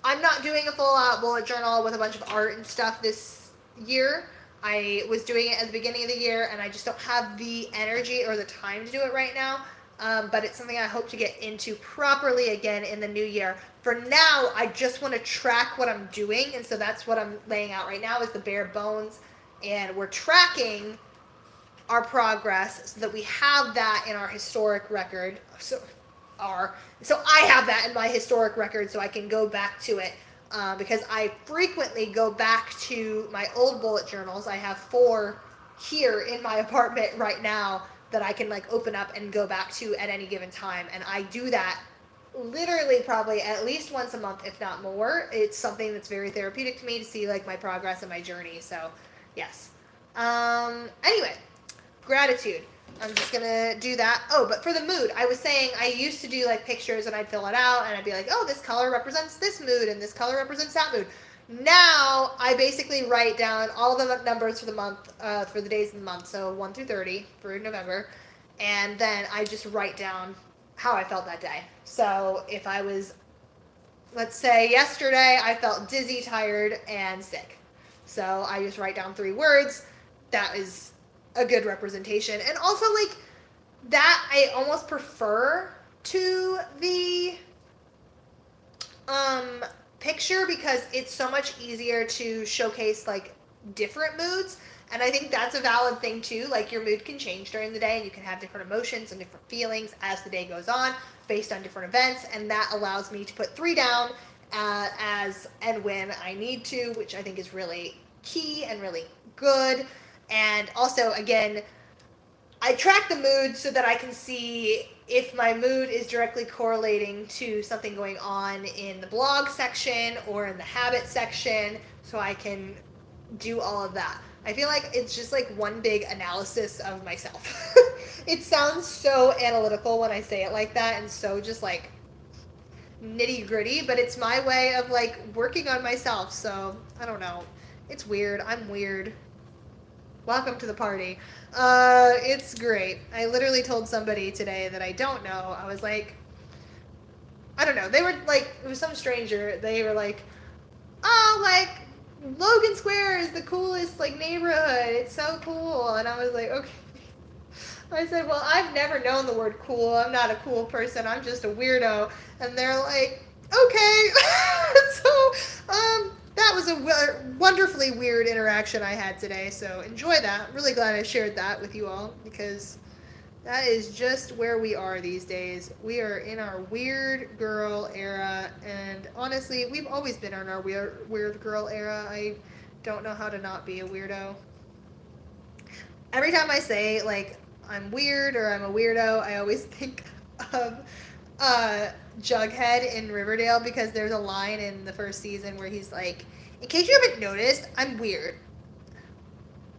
I'm not doing a full-out bullet journal with a bunch of art and stuff this year. I was doing it at the beginning of the year, and I just don't have the energy or the time to do it right now. But it's something I hope to get into properly again in the new year. For now, I just want to track what I'm doing, and so that's what I'm laying out right now is the bare bones. And we're tracking our progress so that we have that in our historic record. So I have that in my historic record so I can go back to it, because I frequently go back to my old bullet journals. I have 4 here in my apartment right now that I can like open up and go back to at any given time. And I do that literally probably at least once a month, if not more. It's something that's very therapeutic to me to see like my progress and my journey. So yes. Anyway, gratitude. I'm just gonna do that. Oh, but for the mood, I was saying I used to do like pictures and I'd fill it out and I'd be like, oh, this color represents this mood and this color represents that mood. Now I basically write down all the numbers for the month, for the days of the month, so 1 through 30 for November, and then I just write down how I felt that day. So if I was, let's say yesterday I felt dizzy, tired, and sick. So I just write down 3 words. That is a good representation. And also, like, that I almost prefer to the picture because it's so much easier to showcase like different moods. And I think that's a valid thing too. Like, your mood can change during the day and you can have different emotions and different feelings as the day goes on based on different events. And that allows me to put 3 down as and when I need to, which I think is really key and really good. And also, again, I track the mood so that I can see if my mood is directly correlating to something going on in the blog section or in the habit section, so I can do all of that. I feel like it's just like one big analysis of myself. It sounds so analytical when I say it like that and so just like nitty gritty, but it's my way of like working on myself. So I don't know. It's weird. I'm weird. Welcome to the party. It's great. I literally told somebody today that I don't know. I was like, I don't know. They were like, it was some stranger. They were like, oh, like, Logan Square is the coolest, like, neighborhood. It's so cool. And I was like, okay. I said, well, I've never known the word cool. I'm not a cool person. I'm just a weirdo. And they're like, okay. So, that was a wonderfully weird interaction I had today. So enjoy that. Really glad I shared that with you all because that is just where we are these days. We are in our weird girl era. And honestly, we've always been in our weird girl era. I don't know how to not be a weirdo. Every time I say, like, I'm weird or I'm a weirdo, I always think of Jughead in Riverdale because there's a line in the first season where he's like, in case you haven't noticed, I'm weird.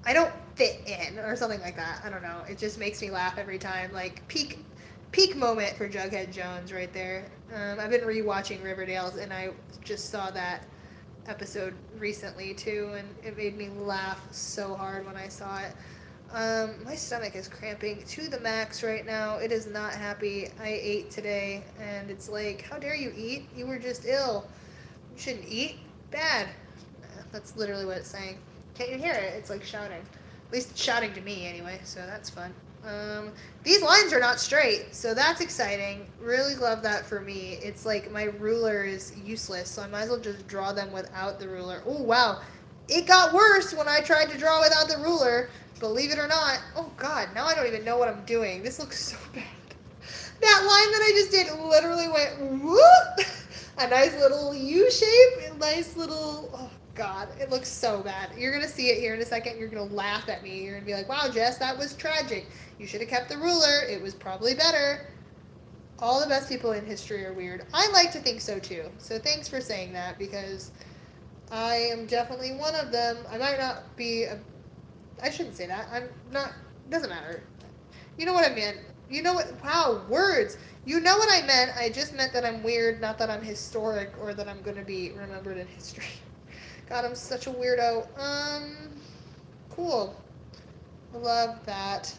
I don't fit in or something like that. I don't know. It just makes me laugh every time. Like, peak moment for Jughead Jones right there. I've been rewatching Riverdale and I just saw that episode recently too, and it made me laugh so hard when I saw it. My stomach is cramping to the max right now. It is not happy. I ate today, and it's like, how dare you eat? You were just ill. You shouldn't eat. Bad. That's literally what it's saying. Can't you hear it? It's like shouting. At least it's shouting to me anyway, so that's fun. These lines are not straight, so that's exciting. Really love that for me. It's like my ruler is useless, so I might as well just draw them without the ruler. Oh, wow. It got worse when I tried to draw without the ruler. Believe it or not. Oh, God. Now I don't even know what I'm doing. This looks so bad. That line that I just did literally went whoop. A nice little U shape. A nice little... Oh, God. It looks so bad. You're going to see it here in a second. You're going to laugh at me. You're going to be like, wow, Jess, that was tragic. You should have kept the ruler. It was probably better. All the best people in history are weird. I like to think so, too. So thanks for saying that, because I am definitely one of them. I might not be I shouldn't say that. I'm not... Doesn't matter. You know what I meant. You know what... Wow, words. You know what I meant. I just meant that I'm weird, not that I'm historic or that I'm going to be remembered in history. God, I'm such a weirdo. Cool. I love that.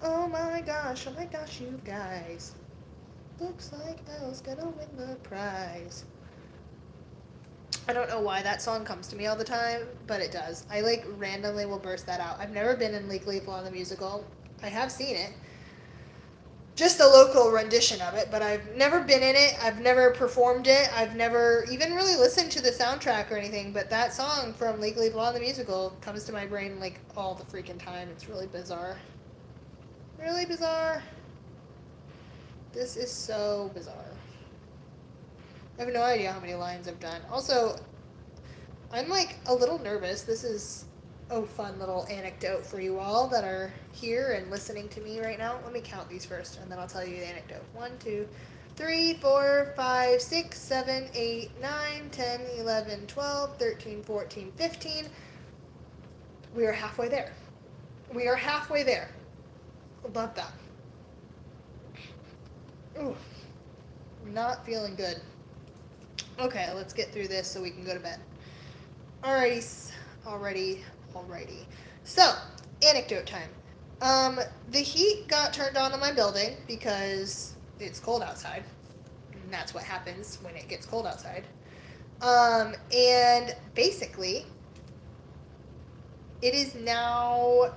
Oh my gosh, you guys. Looks like Elle's gonna win the prize. I don't know why that song comes to me all the time, but it does. I like randomly will burst that out. I've never been in Legally Blonde the musical. I have seen it. Just a local rendition of it, but I've never been in it. I've never performed it. I've never even really listened to the soundtrack or anything, but that song from Legally Blonde the musical comes to my brain like all the freaking time. It's really bizarre. Really bizarre. This is so bizarre. I have no idea how many lines I've done. Also, I'm like a little nervous. This is a fun little anecdote for you all that are here and listening to me right now. Let me count these first and then I'll tell you the anecdote. 1, 2, 3, 4, 5, 6, 7, 8, 9, 10, 11, 12, 13, 14, 15. we are halfway there. We are halfway there. Love that. Ooh, not feeling good. Okay, let's get through this so we can go to bed. Alrighty. So, anecdote time. The heat got turned on in my building because it's cold outside. And that's what happens when it gets cold outside. And basically, it is now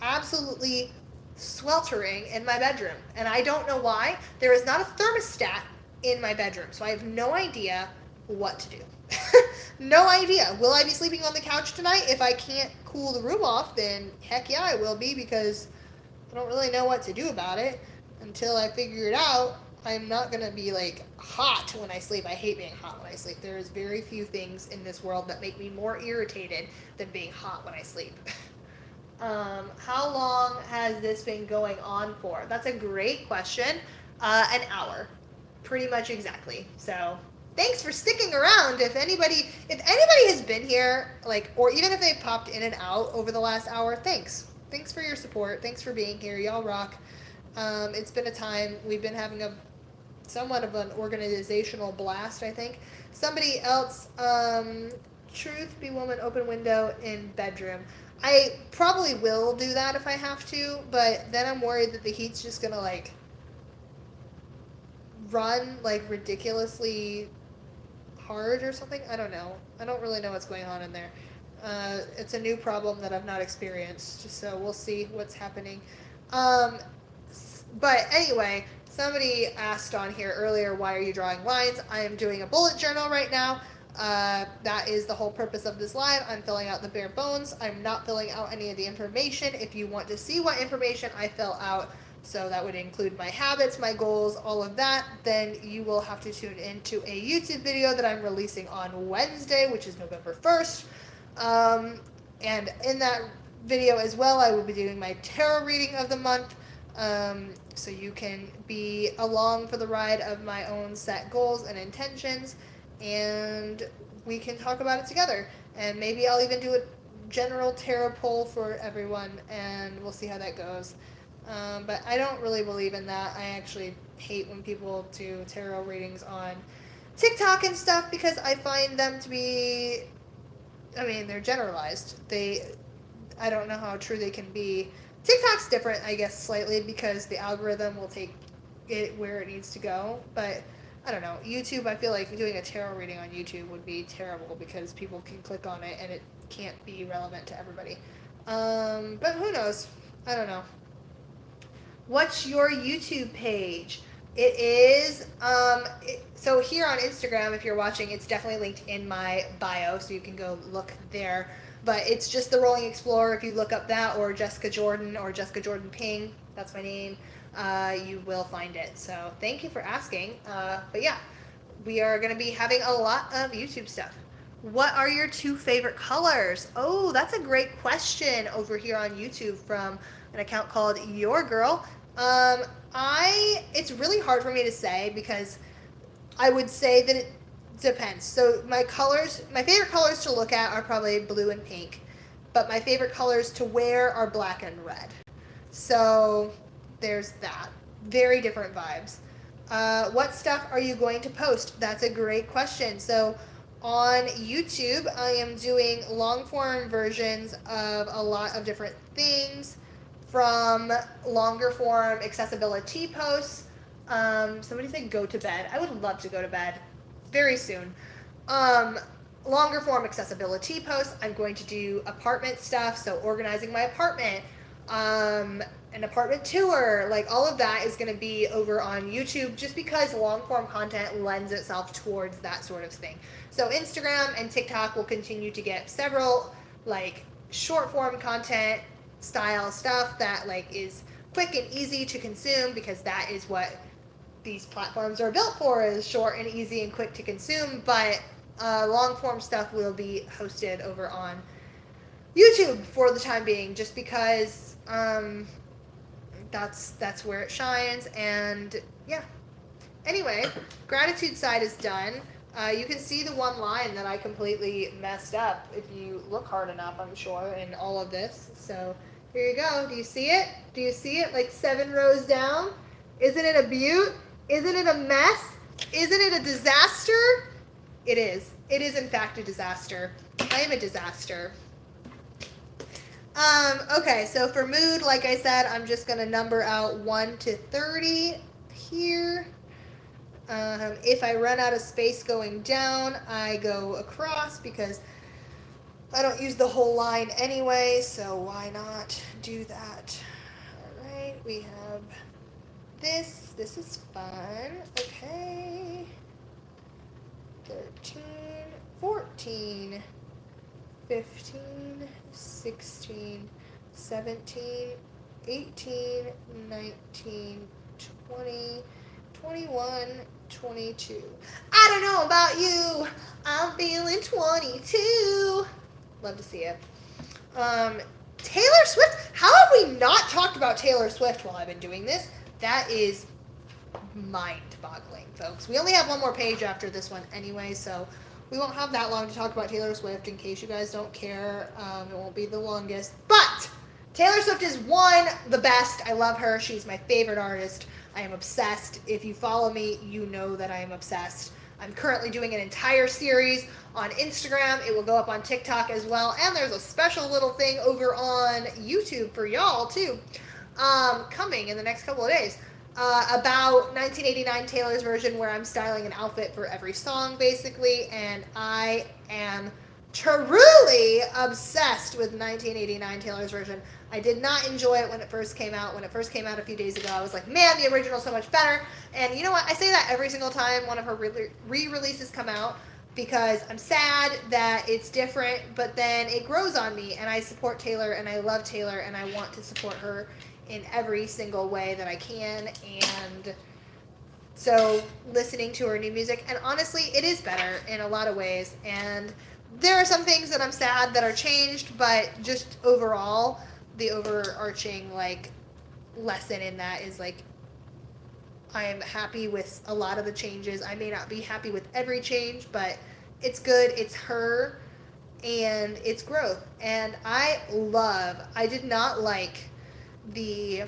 absolutely sweltering in my bedroom. And I don't know why. There is not a thermostat in my bedroom, so I have no idea what to do. No idea. Will I be sleeping on the couch tonight? If I can't cool the room off, then heck yeah, I will be, because I don't really know what to do about it until I figure it out. I'm not going to be like hot when I sleep. I hate being hot when I sleep. There's very few things in this world that make me more irritated than being hot when I sleep. How long has this been going on for? That's a great question. An hour. Pretty much exactly. So thanks for sticking around. If anybody has been here, like, or even if they popped in and out over the last hour, thanks for your support. Thanks for being here. Y'all rock. It's been a time. We've been having a somewhat of an organizational blast, I think. Somebody else, truth be woman, open window in bedroom. I probably will do that if I have to, but then I'm worried that the heat's just gonna like run like ridiculously hard or something. I don't know. I don't really know what's going on in there. It's a new problem that I've not experienced, so we'll see what's happening. But anyway, somebody asked on here earlier, why are you drawing lines? I am doing a bullet journal right now. That is the whole purpose of this live. I'm filling out the bare bones. I'm not filling out any of the information. If you want to see what information I fill out, so that would include my habits, my goals, all of that, then you will have to tune into a YouTube video that I'm releasing on Wednesday, which is November 1st. And in that video as well, I will be doing my tarot reading of the month. So you can be along for the ride of my own set goals and intentions, and we can talk about it together. And maybe I'll even do a general tarot poll for everyone, and we'll see how that goes. But I don't really believe in that. I actually hate when people do tarot readings on TikTok and stuff, because I find them to be, I mean, they're generalized. I don't know how true they can be. TikTok's different, I guess, slightly, because the algorithm will take it where it needs to go. But I don't know. YouTube, I feel like doing a tarot reading on YouTube would be terrible, because people can click on it and it can't be relevant to everybody. But who knows? I don't know. What's your YouTube page? It is, so here on Instagram, if you're watching, it's definitely linked in my bio, so you can go look there. But it's just The Rolling Explorer. If you look up that, or Jessica Jordan, or Jessica Jordan Ping, that's my name, you will find it. So thank you for asking. But yeah, we are going to be having a lot of YouTube stuff. What are your 2 favorite colors? Oh, that's a great question over here on YouTube from an account called Your Girl. It's really hard for me to say, because I would say that it depends. So my favorite colors to look at are probably blue and pink, but my favorite colors to wear are black and red. So there's that. Very different vibes. What stuff are you going to post? That's a great question. So on YouTube, I am doing long form versions of a lot of different things, from longer form accessibility posts. Somebody said go to bed. I would love to go to bed very soon. Longer form accessibility posts. I'm going to do apartment stuff, so organizing my apartment, an apartment tour, like all of that is going to be over on YouTube, just because long form content lends itself towards that sort of thing. So Instagram and TikTok will continue to get several like short form content style stuff that like is quick and easy to consume, because that is what these platforms are built for, is short and easy and quick to consume. But long form stuff will be hosted over on YouTube for the time being, just because that's where it shines. And yeah, anyway, gratitude side is done. You can see the one line that I completely messed up if you look hard enough, I'm sure, in all of this. So here you go. Do you see it? Do you see it? Like 7 rows down? Isn't it a beaut? Isn't it a mess? Isn't it a disaster? It is. It is, in fact, a disaster. I am a disaster. Okay, so for mood, like I said, I'm just going to number out 1 to 30 here. If I run out of space going down, I go across because I don't use the whole line anyway, so why not do that? All right, we have this. This is fun. Okay. 13, 14, 15, 16, 17, 18, 19, 20, 21, 22. I don't know about you. I'm feeling 22. Love to see it. Taylor Swift. How have we not talked about Taylor Swift while I've been doing this? That is mind-boggling, folks. We only have one more page after this one anyway, so we won't have that long to talk about Taylor Swift in case you guys don't care. It won't be the longest. But Taylor Swift is the best. I love her. She's my favorite artist. I am obsessed. If you follow me, you know that I am obsessed. I'm currently doing an entire series on Instagram. It will go up on TikTok as well. And there's a special little thing over on YouTube for y'all, too, coming in the next couple of days. About 1989 Taylor's version, where I'm styling an outfit for every song, basically. And I am truly obsessed with 1989 Taylor's version. I did not enjoy it when it first came out. When it first came out a few days ago, I was like, man, the original's so much better. And you know what? I say that every single time one of her re-releases come out, because I'm sad that it's different, but then it grows on me, and I support Taylor, and I love Taylor, and I want to support her in every single way that I can. And so listening to her new music, and honestly, it is better in a lot of ways. And there are some things that I'm sad that are changed, but just overall, the overarching like lesson in that is like, I am happy with a lot of the changes. I may not be happy with every change, but it's good. It's her, and it's growth. And I did not like the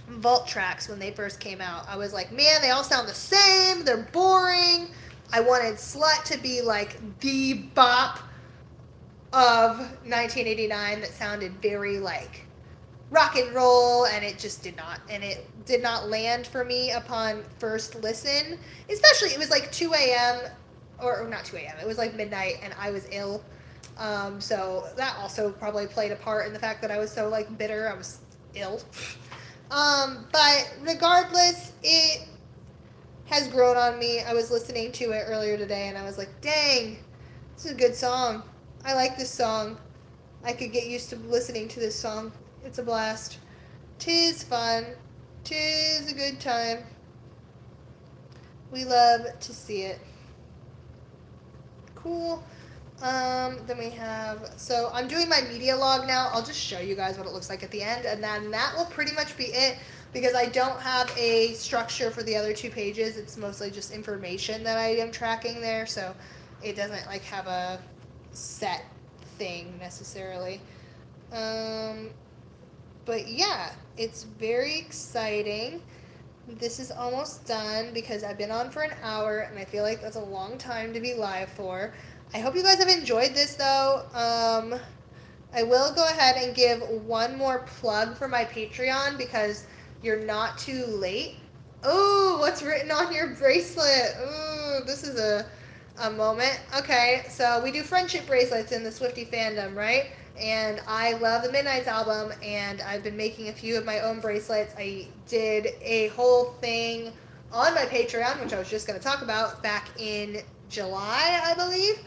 vault tracks when they first came out. I was like, man, they all sound the same. They're boring. I wanted Slut to be like the bop of 1989 that sounded very like rock and roll, and it just did not. And it did not land for me upon first listen. Especially, it was like 2 a.m. or not 2 a.m. It was like midnight, and I was ill. So that also probably played a part in the fact that I was so like bitter. I was ill. But regardless, it has grown on me. I was listening to it earlier today, and I was like, dang, this is a good song. I like this song. I could get used to listening to this song. It's a blast. 'Tis fun. 'Tis a good time. We love to see it. Cool. Then we have, so I'm doing my media log now. I'll just show you guys what it looks like at the end, and then that will pretty much be it, because I don't have a structure for the other 2 pages. It's mostly just information that I am tracking there, so it doesn't like have a set thing necessarily. But yeah, it's very exciting. This is almost done because I've been on for an hour, and I feel like that's a long time to be live for. I hope you guys have enjoyed this, though. I will go ahead and give one more plug for my Patreon, because you're not too late. Oh, what's written on your bracelet? Oh, this is a moment. Okay, so we do friendship bracelets in the Swiftie fandom, right? And I love the Midnights album, and I've been making a few of my own bracelets. I did a whole thing on my Patreon, which I was just going to talk about, back in July, I believe,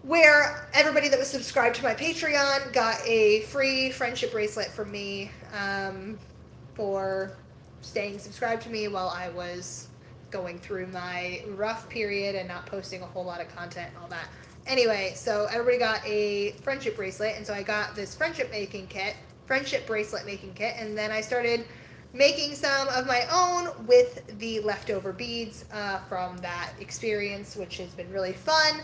where everybody that was subscribed to my Patreon got a free friendship bracelet from me for staying subscribed to me while I was going through my rough period and not posting a whole lot of content and all that. Anyway, so everybody got a friendship bracelet, and so I got this friendship bracelet making kit, and then I started making some of my own with the leftover beads from that experience, which has been really fun.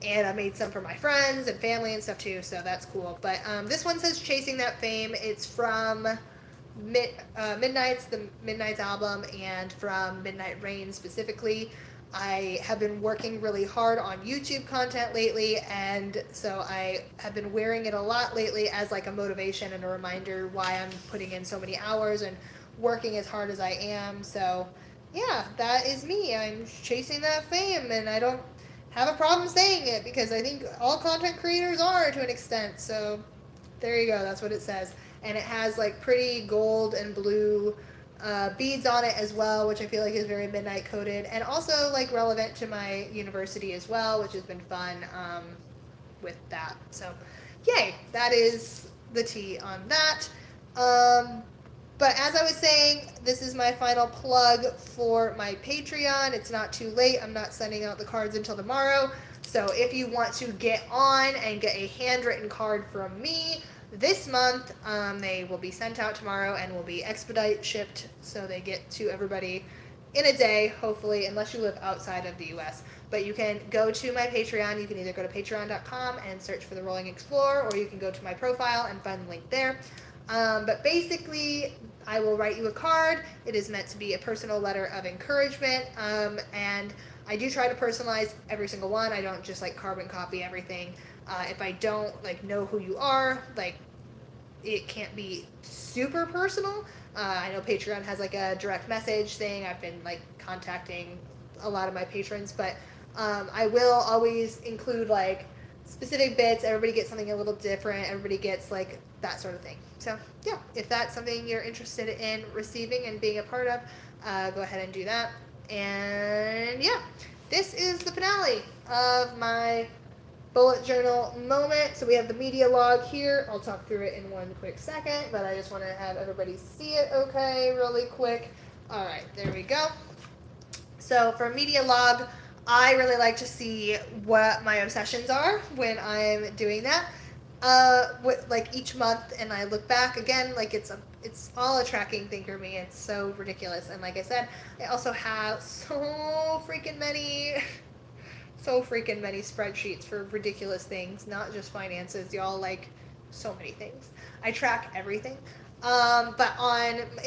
And I made some for my friends and family and stuff too, so that's cool. But this one says Chasing That Fame. It's from Midnight's, the Midnight's album, and from Midnight Rain specifically. I have been working really hard on YouTube content lately, and so I have been wearing it a lot lately as like a motivation and a reminder why I'm putting in so many hours and working as hard as I am. So yeah, that is me. I'm chasing that fame, and I don't have a problem saying it because I think all content creators are to an extent. So there you go. That's what it says. And it has like pretty gold and blue beads on it as well, which I feel like is very midnight coded, and also like relevant to my university as well, which has been fun with that. So yay, that is the tea on that. But as I was saying, this is my final plug for my Patreon. It's not too late. I'm not sending out the cards until tomorrow. So if you want to get on and get a handwritten card from me this month, they will be sent out tomorrow and will be expedite shipped, so they get to everybody in a day, hopefully, unless you live outside of the US. But you can go to my Patreon. You can either go to patreon.com and search for The Rolling Explorer, or you can go to my profile and find the link there. But basically, I will write you a card. It is meant to be a personal letter of encouragement, and I do try to personalize every single one. I don't just like carbon copy everything. If I don't like know who you are, like it can't be super personal. I know Patreon has like a direct message thing. I've been like contacting a lot of my patrons, but I will always include like specific bits. Everybody gets something a little different. Everybody gets like that sort of thing. So yeah, if that's something you're interested in receiving and being a part of, go ahead and do that. And yeah, this is the finale of my bullet journal moment. So we have the media log here. I'll talk through it in one quick second, but I just want to have everybody see it okay really quick. All right, there we go. So for media log, I really like to see what my obsessions are when I'm doing that. Like each month, and I look back again, like it's all a tracking thing for me. It's so ridiculous. And like I said, I also have so freaking many spreadsheets for ridiculous things, not just finances, y'all, like so many things. I track everything. But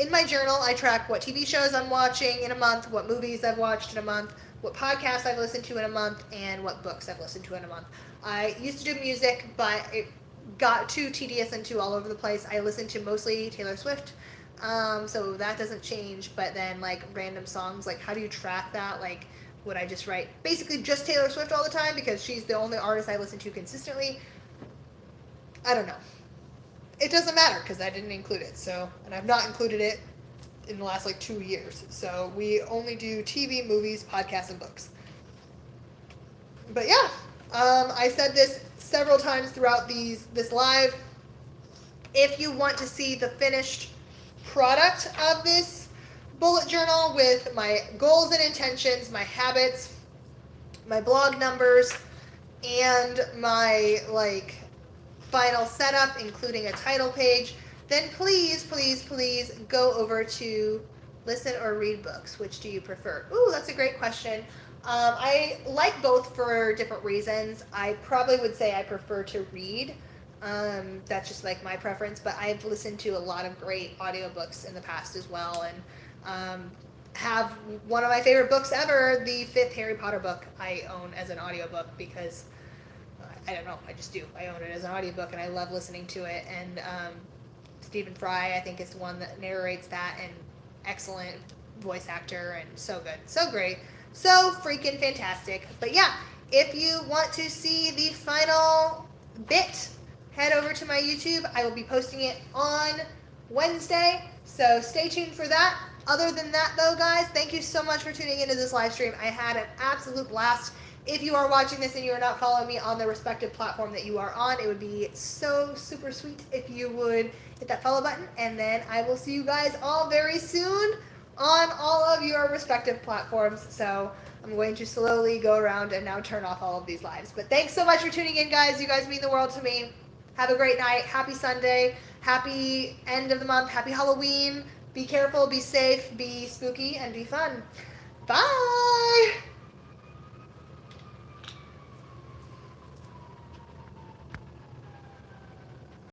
in my journal, I track what TV shows I'm watching in a month, what movies I've watched in a month, what podcasts I've listened to in a month, and what books I've listened to in a month. I used to do music, but it got too tedious and too all over the place. I listen to mostly Taylor Swift, so that doesn't change. But then like random songs, like how do you track that? Like, would I just write basically just Taylor Swift all the time because she's the only artist I listen to consistently? I don't know. It doesn't matter because I didn't include it. So, and I've not included it in the last like 2 years. So we only do TV, movies, podcasts, and books. But yeah, I said this several times throughout this live. If you want to see the finished product of this bullet journal with my goals and intentions, my habits, my blog numbers, and my like final setup, including a title page, then please go over to listen or read books. Which do you prefer? Ooh, that's a great question. I like both for different reasons. I probably would say I prefer to read. That's just like my preference, but I've listened to a lot of great audiobooks in the past as well, and have one of my favorite books ever, the 5th Harry Potter book, I own as an audiobook because I don't know, I just do. I own it as an audiobook and I love listening to it. And Stephen Fry, I think, is the one that narrates that, and excellent voice actor and so good, so great, so freaking fantastic. But yeah, if you want to see the final bit, head over to my YouTube. I will be posting it on Wednesday, so stay tuned for that. Other than that though, guys, thank you so much for tuning into this live stream. I had an absolute blast. If you are watching this and you are not following me on the respective platform that you are on, it would be so super sweet if you would hit that follow button, and then I will see you guys all very soon on all of your respective platforms. So I'm going to slowly go around and now turn off all of these lives. But thanks so much for tuning in, guys. You guys mean the world to me. Have a great night. Happy Sunday. Happy end of the month. Happy Halloween. Be careful, be safe, be spooky, and be fun. Bye!